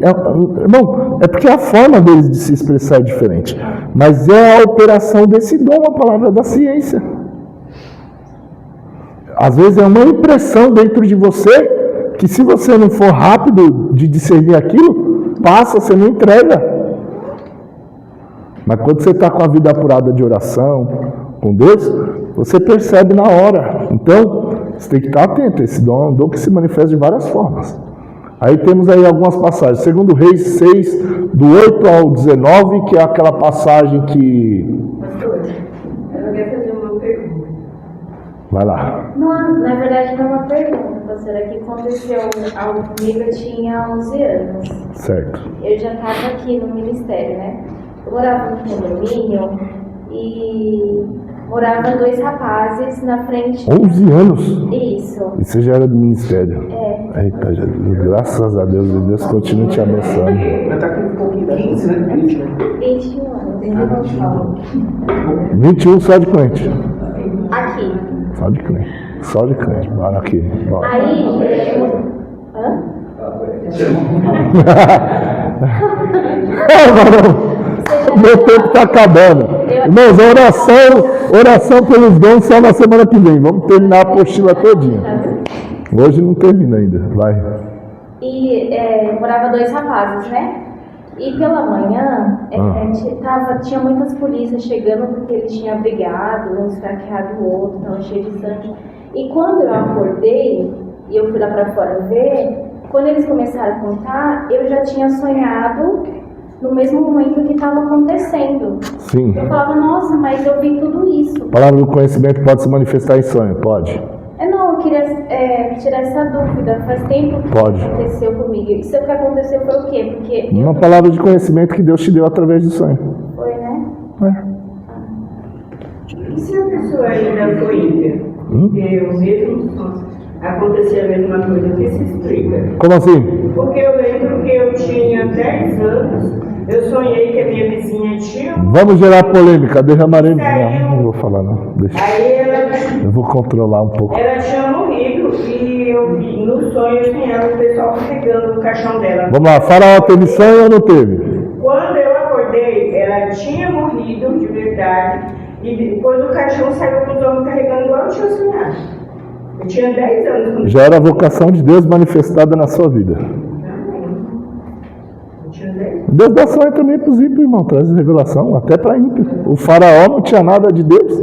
A: Irmão, é porque a forma deles de se expressar é diferente. Mas é a operação desse dom, a palavra da ciência. Às vezes é uma impressão dentro de você, que se você não for rápido de discernir aquilo, passa, você não entrega. Mas quando você está com a vida apurada de oração com Deus, você percebe na hora. Então,
D: Você tem que estar atento. Esse dom é um dom que se manifesta de várias formas. Aí temos aí algumas passagens. Segundo Reis 6, do 8 ao 19, que é aquela passagem que...
H: Pastor, eu queria fazer uma pergunta.
D: Vai lá.
H: Não, na verdade não é uma pergunta, pastor. É que aconteceu algo comigo, eu tinha 11 anos.
D: Certo.
H: Eu já estava aqui no ministério, né? Eu morava no condomínio e moravam 2 rapazes na frente.
D: 11 anos?
H: Isso.
D: E você já era do ministério?
H: É.
D: Eita, Jesus, graças a Deus, e Deus continue te abençoando.
C: Vai estar aqui um pouquinho, 15, né? 20, né?
H: 21 anos.
D: 21 só de crente.
H: Aqui.
D: Só de crente. Só de crente. Bora aqui. Bora.
H: Aí. Hã?
D: O meu tempo está acabando. Irmãos, oração pelos dons só na semana que vem. Vamos terminar a apostila todinha. Hoje não termina ainda. Vai.
H: E morava 2 rapazes, né? E pela manhã tinha muitas polícias chegando porque eles tinham brigado, um esfaqueado o outro, estava cheio de sangue. E quando eu acordei e eu fui lá para fora ver, quando eles começaram a contar, eu já tinha sonhado no mesmo momento que estava acontecendo.
D: Sim.
H: Eu falava, nossa, mas eu vi tudo isso.
D: A palavra do conhecimento pode se manifestar em sonho? Pode.
H: Não, eu queria tirar essa dúvida. Faz tempo que
D: Pode.
H: aconteceu comigo. Isso que aconteceu foi o quê? Porque
D: Uma palavra de conhecimento que Deus te deu através do sonho.
H: foi, né?
I: E se a pessoa ainda for ímpia? Porque o mesmo acontecia a mesma coisa, o que se explica?
D: Como assim?
I: Porque eu lembro que eu tinha 10 anos, eu sonhei que a minha vizinha tinha.
D: Vamos gerar polêmica. Derramaremos. Não vou falar não. Deixa.
I: Aí ela
D: Eu vou controlar um pouco.
I: tinha morrido e eu vi no sonho assim, ela, o pessoal carregando o caixão dela.
D: Vamos lá. Faraó teve sonho ou não teve?
I: Quando eu acordei, ela tinha morrido de verdade e depois o caixão saiu com os homens carregando igual eu tinha sonhado. Eu tinha 10 anos quando
D: Já era a vocação de Deus manifestada na sua vida.
I: eu tinha 10 anos.
D: Deus dá sonho também para os ímpios, irmão. Traz revelação, até para ímpio. O faraó não tinha nada de Deus.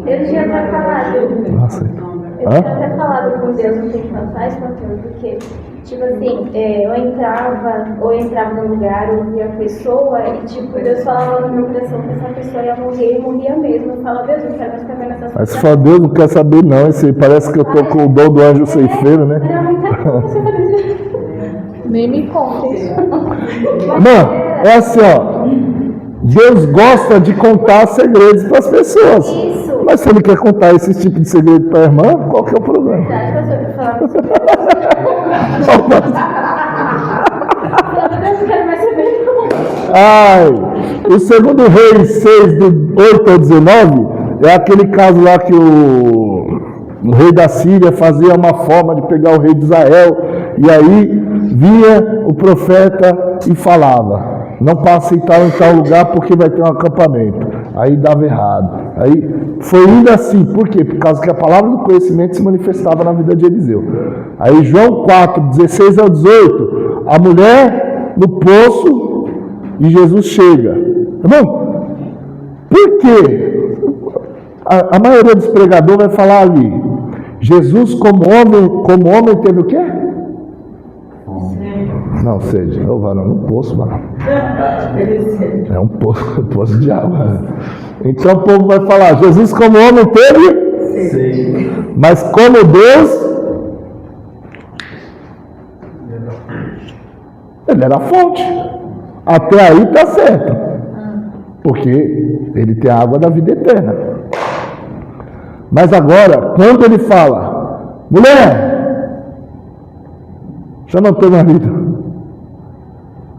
H: Eu tinha até falado.
D: Nossa.
H: Eu tinha até falado com Deus um tempo atrás, pastor, porque, tipo assim, eu entrava num lugar, eu via a pessoa e, tipo, Deus falava no meu coração que essa pessoa ia morrer e morria mesmo. Eu falava, Deus, não quero mais ficar vendo essa
D: Mas se for Deus, não quer saber não. Esse, parece que eu tô com o dom do anjo ceifeiro, né?
H: Era muita coisa você fazer.
B: Nem me conte.
D: Não, é assim, ó. Deus gosta de contar segredos para as pessoas.
H: Isso.
D: Mas se ele quer contar esse tipo de segredo para a irmã, qual que é o problema?
H: Verdade, pastor, que eu falava assim. Deus, não quero mais saber.
D: Ai, o segundo Reis 6, do 8 ao 19, é aquele caso lá que o rei da Síria fazia uma forma de pegar o rei de Israel, e aí via o profeta e falava: não passe em tal lugar porque vai ter um acampamento. Aí dava errado. Aí foi indo assim. Por quê? Por causa que a palavra do conhecimento se manifestava na vida de Eliseu. Aí João 4, 16 ao 18, a mulher no poço e Jesus chega. Irmão, por quê? A maioria dos pregadores vai falar ali: Jesus como homem teve o quê? Não, sede. Não, varão, no poço, varão. É um poço de água. Então o povo vai falar: Jesus como homem teve?
C: Sim.
D: Mas como Deus, ele era a fonte. Até aí está certo. Porque ele tem a água da vida eterna. Mas agora, quando ele fala: mulher, chama o teu marido.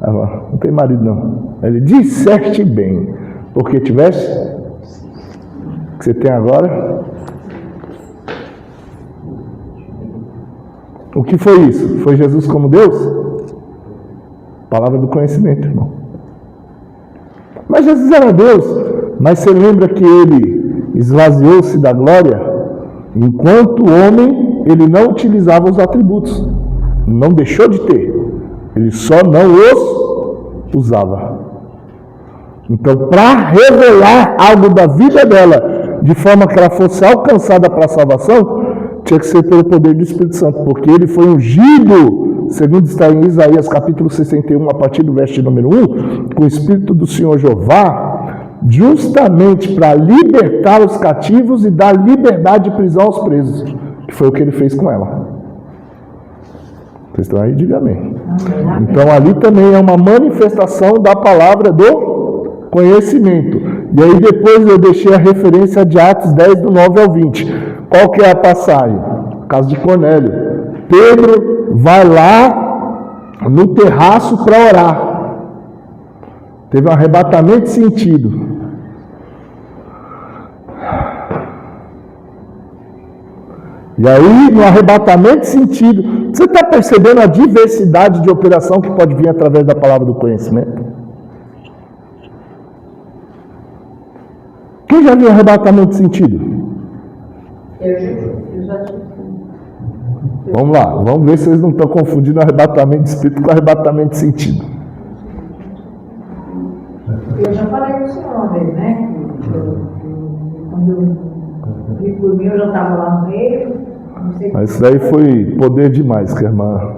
D: Não tem marido não. Ele disseste bem, porque tiveste o que você tem agora. O que foi isso? Foi Jesus como Deus? Palavra do conhecimento, irmão. Mas Jesus era Deus. Mas você lembra que ele esvaziou-se da glória? Enquanto homem, ele não utilizava os atributos. Não deixou de ter. Ele só não os usava. Então, para revelar algo da vida dela, de forma que ela fosse alcançada para a salvação, tinha que ser pelo poder do Espírito Santo, porque ele foi ungido, segundo está em Isaías capítulo 61, a partir do verso número 1, com o Espírito do Senhor Jeová, justamente para libertar os cativos e dar liberdade de prisão aos presos, que foi o que ele fez com ela. Vocês estão aí? Diga amém. Então ali também é uma manifestação da palavra do conhecimento. E aí depois eu deixei a referência de Atos 10, do 9 ao 20. Qual que é a passagem? Caso de Cornélio. Pedro vai lá no terraço para orar. Teve um arrebatamento de sentido. E aí, no arrebatamento de sentido, você está percebendo a diversidade de operação que pode vir através da palavra do conhecimento? Quem já viu arrebatamento de sentido?
F: Eu já tive.
D: Vamos lá, vamos ver se vocês não estão confundindo arrebatamento de espírito com arrebatamento de sentido.
F: Eu já falei com o senhor uma vez, né? Quando eu vi por mim, eu já estava lá no meio.
D: Mas isso daí foi poder demais, que a irmã.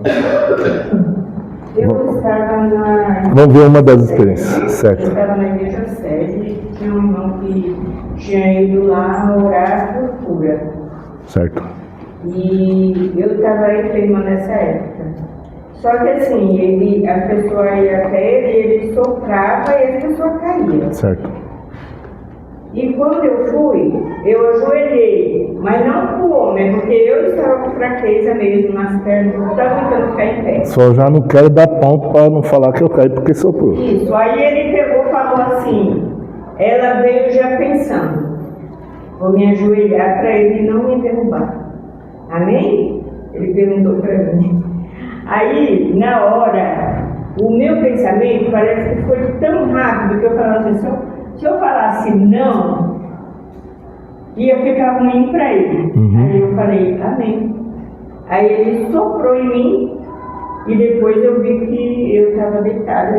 I: Eu estava na.
D: Vamos ver uma das experiências, certo?
I: Eu estava na igreja sede, tinha um irmão que tinha ido lá orar por cura.
D: Certo.
I: E eu estava enferma nessa época. Só que assim, as pessoas iam até ele soprava e as pessoas caíam.
D: Certo.
I: E quando eu fui, eu ajoelhei, mas não para o homem, porque eu estava com fraqueza mesmo nas pernas, não estava tentando ficar em pé.
D: Só já não quero dar ponto para não falar que eu caí porque soprou.
I: Isso, aí ele pegou e falou assim, ela veio já pensando, vou me ajoelhar para ele não me derrubar. Amém? Ele perguntou para mim. Aí, na hora, o meu pensamento parece que foi tão rápido que eu falava assim, se eu falasse não, ia ficar ruim para ele. Aí eu falei, amém. Aí ele soprou em mim e depois eu vi que eu estava deitada.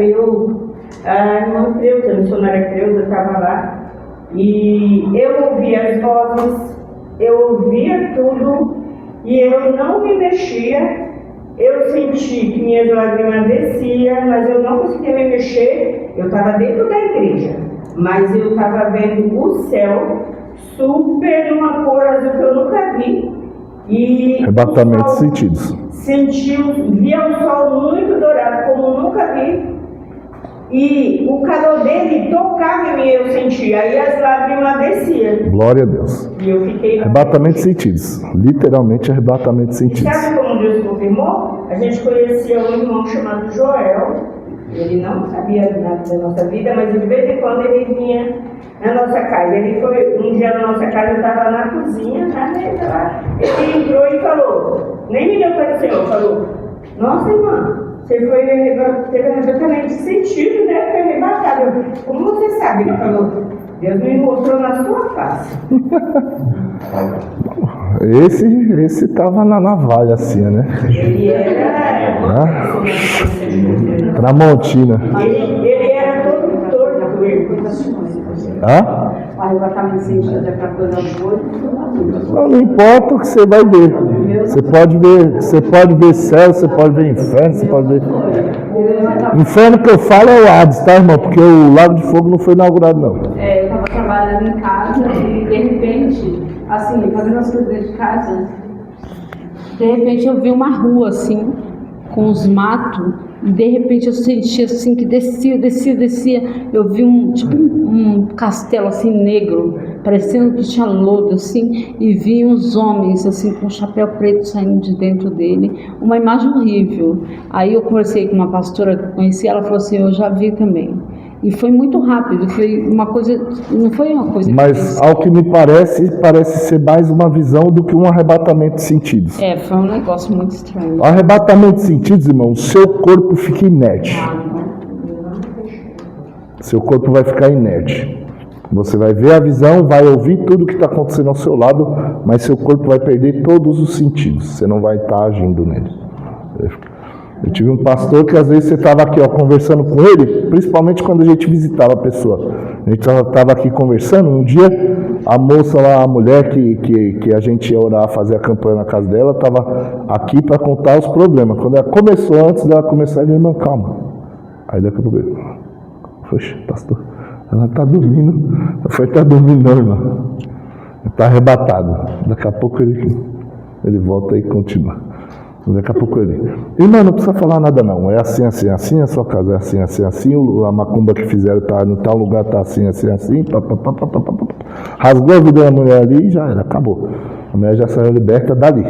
I: A irmã Creuza, a missionária Creuza, estava lá e eu ouvia as vozes, eu ouvia tudo e eu não me mexia. Eu senti que minhas lágrimas desciam, mas eu não conseguia me mexer. Eu estava dentro da igreja, mas eu estava vendo o céu super numa cor azul que eu nunca vi. E
D: arrebatamento de sentidos.
I: Via um sol muito dourado, como nunca vi. E o calor dele tocava em mim, eu sentia. Aí as lágrimas desciam.
D: Glória a Deus.
I: E eu fiquei...
D: Arrebatamento de sentidos. Literalmente arrebatamento de sentidos.
I: Sabe como Deus confirmou? A gente conhecia um irmão chamado Joel. Ele não sabia nada da nossa vida, mas de vez em quando ele vinha na nossa casa. Ele foi um dia na nossa casa, eu estava na cozinha, na mesa lá. Ele entrou e falou, nem me deu para o Senhor, falou, nossa irmã, você teve arrebatamento de sentido, né? Foi arrebatado. Como você sabe? Ele falou, Deus me mostrou na sua face.
D: Esse estava na navalha assim, né?
I: Ele era...
D: Tramontina.
I: Ele era todo torto, ele.
D: Hã?
F: O arrebatamento de sentido é para coisa boa e
D: Não importa o que você vai ver. Você pode ver céu, você pode ver inferno, você pode ver. Inferno que eu falo é o Hades, tá, irmão? Porque o Lago de Fogo não foi inaugurado, não.
F: eu estava trabalhando em casa e de repente, assim, fazendo as coisas dentro de casa, de repente eu vi uma rua assim, com os matos, e de repente eu senti assim que descia. Eu vi um castelo assim negro, parecendo que tinha lodo assim, e vi uns homens assim com chapéu preto saindo de dentro dele, uma imagem horrível. Aí eu conversei com uma pastora que eu conheci, ela falou assim, eu já vi também. E foi muito rápido, foi uma coisa, não foi uma coisa...
D: Mas, ao que me parece ser mais uma visão do que um arrebatamento de sentidos.
F: Foi um negócio muito estranho.
D: O arrebatamento de sentidos, irmão, o seu corpo fica inerte. Seu corpo vai ficar inerte. Você vai ver a visão, vai ouvir tudo que está acontecendo ao seu lado, mas seu corpo vai perder todos os sentidos. Você não vai estar agindo nele. Eu tive um pastor que às vezes você estava aqui conversando com ele, principalmente quando a gente visitava a pessoa. A gente estava aqui conversando, um dia
A: a moça lá, a mulher que a gente ia orar, fazer a campanha na casa dela, estava aqui para contar os problemas. Quando ela começou, antes dela começar, ele irmão, calma. Aí daqui a pouco eu, poxa, pastor, ela está dormindo. Eu falei, está dormindo não, irmão. Está arrebatado. Daqui a pouco ele volta e continua. Daqui a pouco irmão, não precisa falar nada não, é assim, assim, assim, a sua casa é assim, assim, assim, a macumba que fizeram tá no tal lugar, tá assim, assim, assim, rasgou a vida da mulher ali e já era, acabou. A mulher já saiu liberta dali.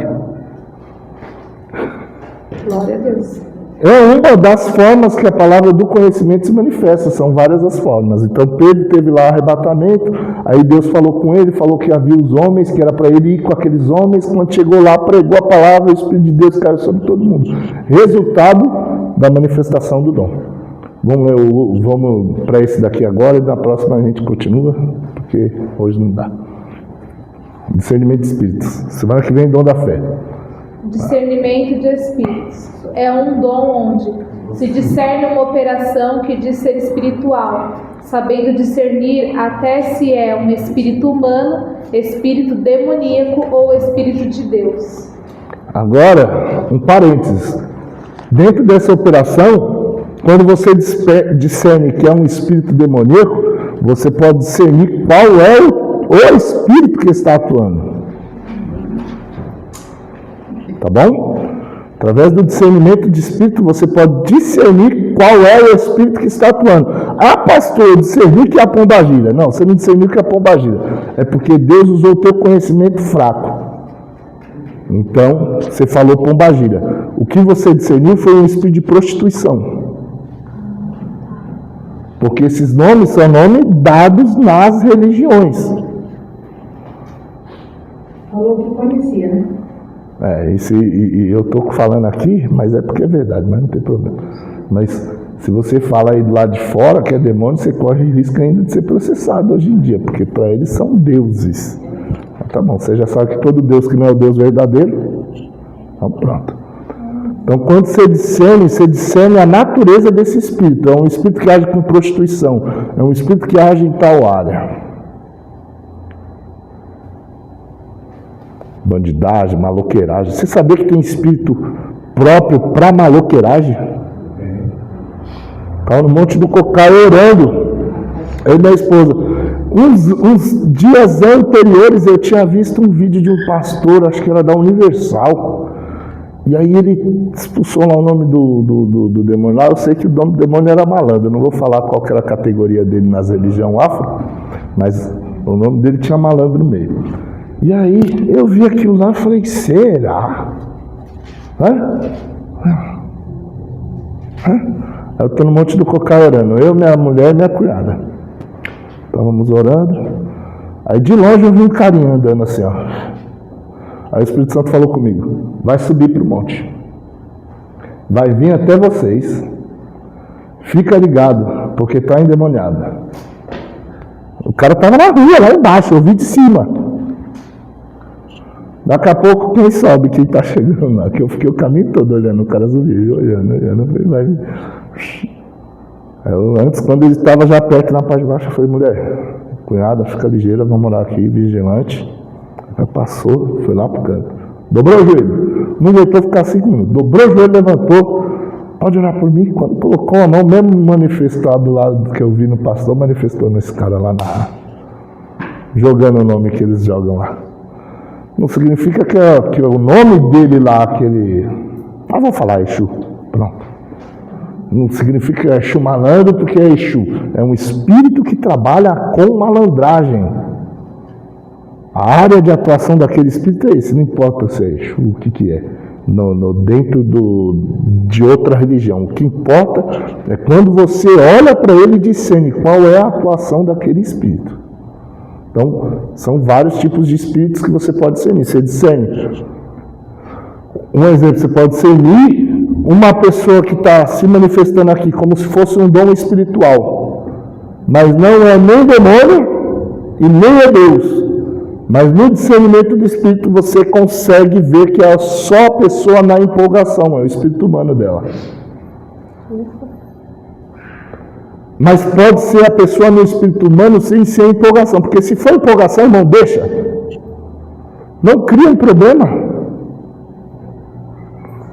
B: Glória a Deus.
A: É uma das formas que a palavra do conhecimento se manifesta, são várias as formas. Então Pedro teve lá arrebatamento, aí Deus falou com ele, falou que havia os homens, que era para ele ir com aqueles homens, quando chegou lá, pregou a palavra, o Espírito de Deus caiu sobre todo mundo. Resultado da manifestação do dom. Vamos para esse daqui agora e na próxima a gente continua, porque hoje não dá. Discernimento de espíritos. Semana que vem, dom da fé.
B: Discernimento de espíritos. É um dom onde se discerne uma operação que diz ser espiritual, sabendo discernir até se é um espírito humano, espírito demoníaco ou espírito de Deus.
A: Agora, um parênteses. Dentro dessa operação, quando você discerne que é um espírito demoníaco, você pode discernir qual é o espírito que está atuando. Tá bom? Através do discernimento de espírito, você pode discernir qual é o espírito que está atuando. Ah, pastor, eu discerni que é a pombagira. Não, você não discerniu que é a pombagira. É porque Deus usou o teu conhecimento fraco. Então, você falou pombagira. O que você discerniu foi um espírito de prostituição. Porque esses nomes são nomes dados nas religiões.
I: Falou que conhecia, né?
A: E eu estou falando aqui, mas é porque é verdade, mas não tem problema. Mas se você fala aí do lado de fora que é demônio, você corre risco ainda de ser processado hoje em dia, porque para eles são deuses. Tá bom, você já sabe que todo Deus que não é o Deus verdadeiro, então pronto. Então quando você discerne a natureza desse espírito. É um espírito que age com prostituição, é um espírito que age em tal área. Bandidagem, maloqueiragem. Você sabia que tem espírito próprio para maloqueiragem? Estava no Monte do Cocai orando. Eu e minha esposa. Uns dias anteriores eu tinha visto um vídeo de um pastor, acho que era da Universal. E aí ele expulsou lá o nome do demônio lá. Eu sei que o nome do demônio era malandro. Eu não vou falar qual que era a categoria dele nas religiões afro, mas o nome dele tinha malandro no meio. E aí eu vi aquilo lá e falei, será? Eu estou no Monte do Cocai orando, eu, minha mulher e minha cunhada. Estávamos orando. Aí de longe eu vi um carinha andando assim, ó. Aí o Espírito Santo falou comigo, vai subir para o monte. Vai vir até vocês. Fica ligado, porque está endemoniado. O cara estava na rua, lá embaixo, eu vi de cima. Daqui a pouco, quem sobe, quem está chegando lá? Que eu fiquei o caminho todo olhando o cara subir, olhando. Antes, quando ele estava já perto na parte de baixo, eu falei, mulher, cunhada, fica ligeira, vamos morar aqui, vigilante. Aí passou, foi lá pro canto. Dobrou o joelho. Não voltou a ficar 5 minutos. Dobrou o joelho, levantou. Pode orar por mim? Quando colocou a mão, mesmo manifestado lá que eu vi no pastor, manifestou nesse cara lá jogando o nome que eles jogam lá. Não significa que o nome dele lá, aquele... vamos falar Exu, pronto. Não significa que é Exu malandro, porque é Exu. É um espírito que trabalha com malandragem. A área de atuação daquele espírito é esse, não importa se é Exu, o que é. Dentro de outra religião. O que importa é quando você olha para ele e discerne qual é a atuação daquele espírito. Então, são vários tipos de espíritos que você pode discernir. Você discerne. Um exemplo, você pode discernir uma pessoa que está se manifestando aqui como se fosse um dom espiritual, mas não é nem demônio e nem é Deus. Mas no discernimento do espírito você consegue ver que é só a pessoa na empolgação, é o espírito humano dela.
D: Mas pode ser a pessoa no espírito humano sem ser empolgação. Porque se for empolgação, irmão, deixa. Não cria um problema.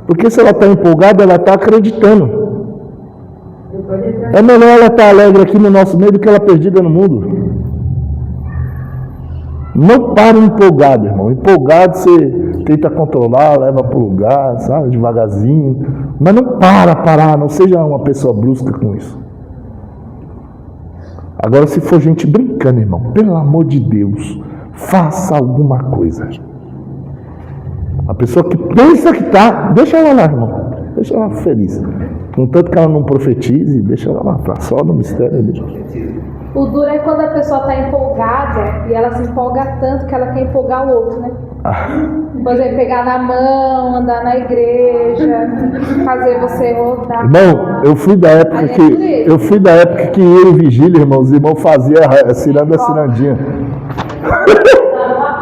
D: Porque se ela está empolgada, ela está acreditando. É melhor ela estar alegre aqui no nosso meio do que ela perdida no mundo. Não para empolgado, irmão. Empolgado você tenta controlar, leva para o lugar, sabe, devagarzinho. Mas não parar, não seja uma pessoa brusca com isso. Agora, se for gente brincando, irmão, pelo amor de Deus, faça alguma coisa. A pessoa que pensa que está, deixa ela lá, irmão. Deixa ela feliz. Contanto que ela não profetize, deixa ela lá, só no mistério dele.
B: O duro é quando a pessoa está empolgada e ela se empolga tanto que ela quer empolgar o outro, né? Por exemplo, pegar na mão, andar na igreja, fazer você rodar.
D: Irmão, eu fui da época que eu e Vigília, irmão, os irmãos faziam cirandinha.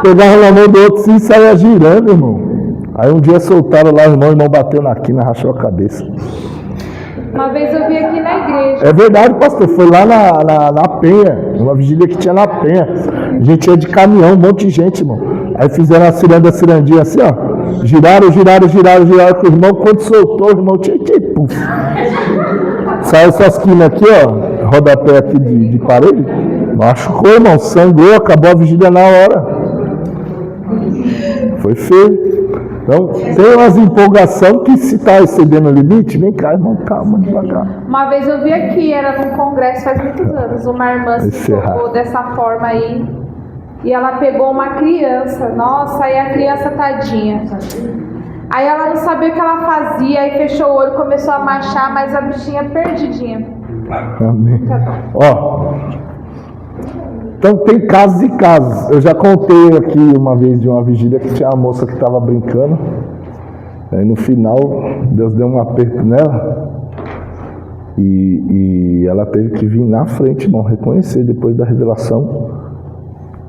D: Pegava na mão do outro assim e saia girando, irmão. Aí um dia soltaram lá, o irmão bateu na quina, rachou a cabeça.
B: Uma vez eu vi aqui na igreja.
D: É verdade, pastor, foi lá na Penha, uma vigília que tinha na Penha. A gente ia de caminhão, um monte de gente, irmão. Aí fizeram a cirandinha assim, ó. Giraram, com o irmão, quando soltou, o irmão tinha que puf. Saiu essas quinas aqui, ó, rodapé aqui de parede. Machucou, irmão, sangrou, acabou a vigília na hora. Foi feio. Então, tem umas empolgação que se está excedendo o limite, vem cá, irmão, calma, devagar.
B: Uma vez eu vi aqui, era num congresso faz muitos anos, uma irmã se empolgou dessa forma aí, e ela pegou uma criança, nossa, aí a criança tadinha. Aí ela não sabia o que ela fazia, aí fechou o olho, começou a marchar, mas a bichinha perdidinha.
D: Amém. Ó, então tem casos e casos. Eu já contei aqui uma vez de uma vigília que tinha uma moça que estava brincando. Aí no final, Deus deu um aperto nela. E ela teve que vir na frente, irmão, reconhecer depois da revelação.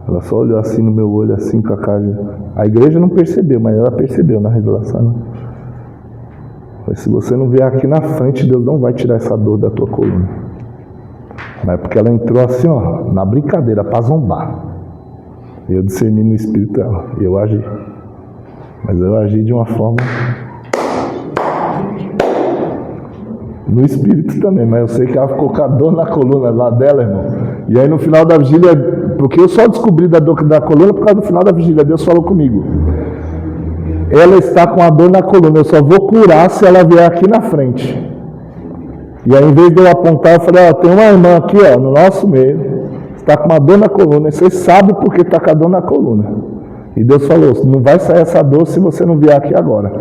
D: Ela só olhou assim no meu olho, assim com a cara. A igreja não percebeu, mas ela percebeu na revelação. Né? Mas se você não vier aqui na frente, Deus não vai tirar essa dor da tua coluna. Mas porque ela entrou assim, ó, na brincadeira, para zombar. Eu discerni no espírito dela, e eu agi. Mas eu agi de uma forma... no espírito também, mas eu sei que ela ficou com a dor na coluna lá dela, irmão. E aí no final da vigília, porque eu só descobri da dor da coluna por causa do final da vigília, Deus falou comigo. Ela está com a dor na coluna, eu só vou curar se ela vier aqui na frente. E aí, em vez de eu apontar, eu falei, ó, tem uma irmã aqui, ó, no nosso meio, está com uma dor na coluna, e você sabe por que está com a dor na coluna. E Deus falou, não vai sair essa dor se você não vier aqui agora.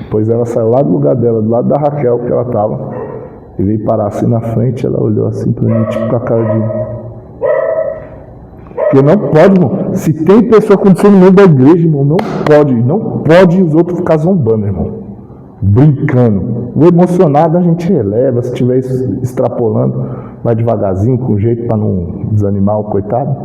D: Depois ela saiu lá do lugar dela, do lado da Raquel, que ela estava, e veio parar assim na frente, ela olhou assim para mim, tipo com a cara de... Porque não pode, irmão, se tem pessoa com discernimento da igreja, irmão, não pode os outros ficar zombando, irmão. Brincando. O emocionado a gente releva, se estiver extrapolando, vai devagarzinho, com jeito para não desanimar o coitado.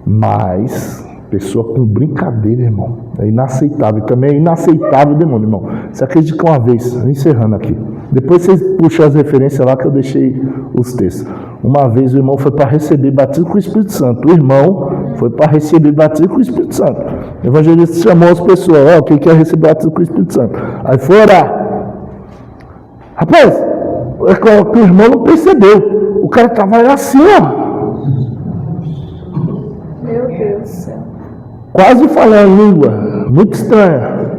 D: Mas, pessoa com brincadeira, irmão, é inaceitável. E também é inaceitável o demônio, irmão. Você acredita que uma vez, encerrando aqui, depois vocês puxam as referências lá que eu deixei os textos. Uma vez o irmão foi para receber batismo com o Espírito Santo. O irmão foi para receber batismo com o Espírito Santo. O evangelista chamou as pessoas, ó, quem quer receber batismo com o Espírito Santo? Aí foi orar. Rapaz, o irmão não percebeu. O cara estava assim, ó.
B: Meu Deus do céu.
D: Quase falando língua, muito estranha.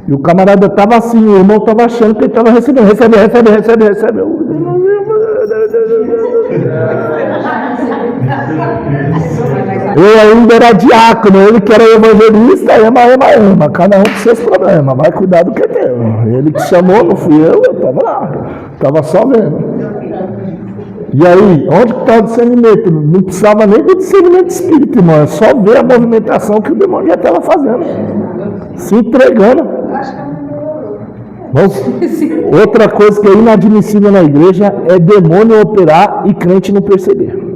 D: E o camarada estava assim, o irmão estava achando que ele estava recebendo. Recebe. Eu ainda era diácono, ele que era evangelista, ema. Cada um com seus problemas, vai cuidar do que é teu. Ele que chamou, não fui eu estava lá, estava só vendo. E aí, onde que está o discernimento? Não precisava nem do discernimento de espírito, irmão, é só ver a movimentação que o demônio já estava fazendo, se entregando. Outra coisa que é inadmissível na igreja é demônio operar e crente não perceber.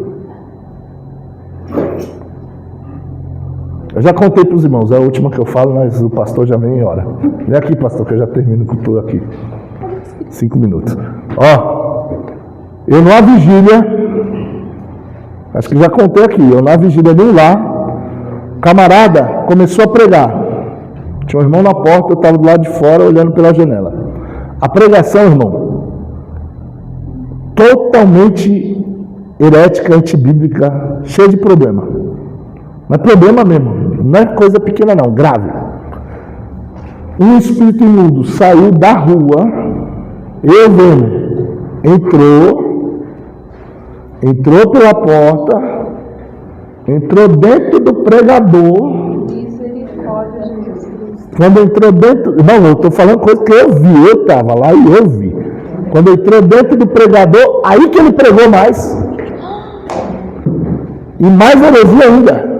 D: Eu já contei para os irmãos, é a última que eu falo, mas o pastor já vem em hora. Vem aqui, pastor, que eu já termino com tudo aqui. 5 minutos. Ó, Eu numa vigília, acho que já contei aqui, eu na vigília de um lar, camarada começou a pregar. Tinha um irmão na porta, eu estava do lado de fora olhando pela janela. A pregação, irmão, totalmente herética, antibíblica, cheia de problema. Mas problema mesmo, não é coisa pequena não, grave. Um espírito imundo saiu da rua, eu vendo, entrou pela porta, entrou dentro do pregador. Quando entrou dentro, não, eu estou falando coisa que eu vi, eu estava lá e eu vi. Quando entrou dentro do pregador, aí que ele pregou mais. E mais heresia ainda.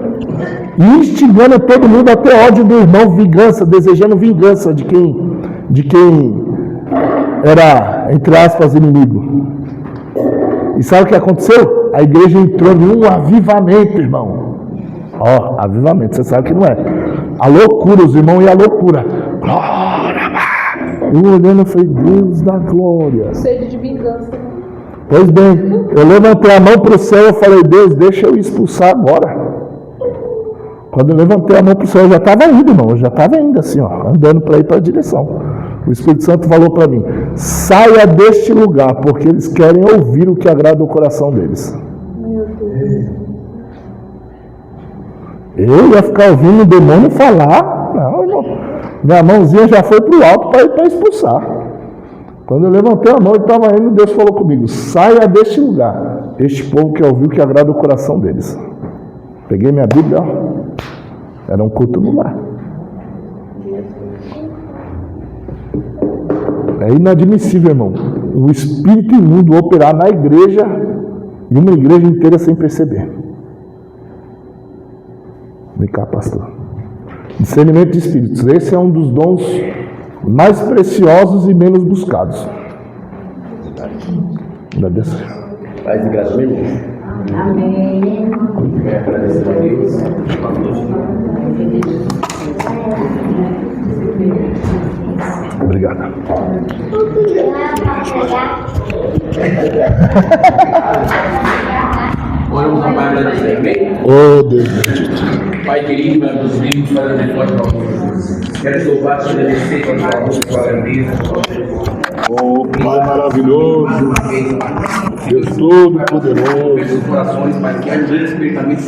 D: E instigando todo mundo até ódio do irmão, vingança, desejando vingança de quem era, entre aspas, inimigo. E sabe o que aconteceu? A igreja entrou num avivamento, irmão. Ó, avivamento, você sabe que não é. A loucura, os irmãos iam à loucura. Glória! Eu olhando e falei, Deus da glória.
B: Sede de vingança.
D: Pois bem, eu levantei a mão para o céu e falei, Deus, deixa eu expulsar agora. Quando eu levantei a mão para o céu, eu já estava indo, irmão. Eu já estava indo assim, ó, andando para ir para a direção. O Espírito Santo falou para mim, saia deste lugar, porque eles querem ouvir o que agrada o coração deles.
B: Meu Deus.
D: Eu ia ficar ouvindo o demônio falar? Não, irmão. Minha mãozinha já foi para o alto para ir para expulsar. Quando eu levantei a mão e estava indo, Deus falou comigo, saia deste lugar. Este povo quer ouvir o que agrada o coração deles. Peguei minha Bíblia, ó. Era um culto no lar. É inadmissível, irmão, o espírito imundo operar na igreja e uma igreja inteira sem perceber. Vem cá, pastor. Discernimento de espíritos. Esse é um dos dons mais preciosos e menos buscados. Agradeço.
E: Paz e graça, meu irmão.
F: Amém.
E: Agradecer a Deus.
D: Obrigado.
E: Oramos ao Pai agradecer, amém?
D: Oh, Deus bendito.
E: Pai querido, Pai dos livros, Pai da misericórdia, quero te louvar, te agradecer pela tua luz, pela grandeza.
D: Oh, Pai maravilhoso, Deus Todo-Poderoso.
E: Pelos corações, Pai, que ajude espiritualmente.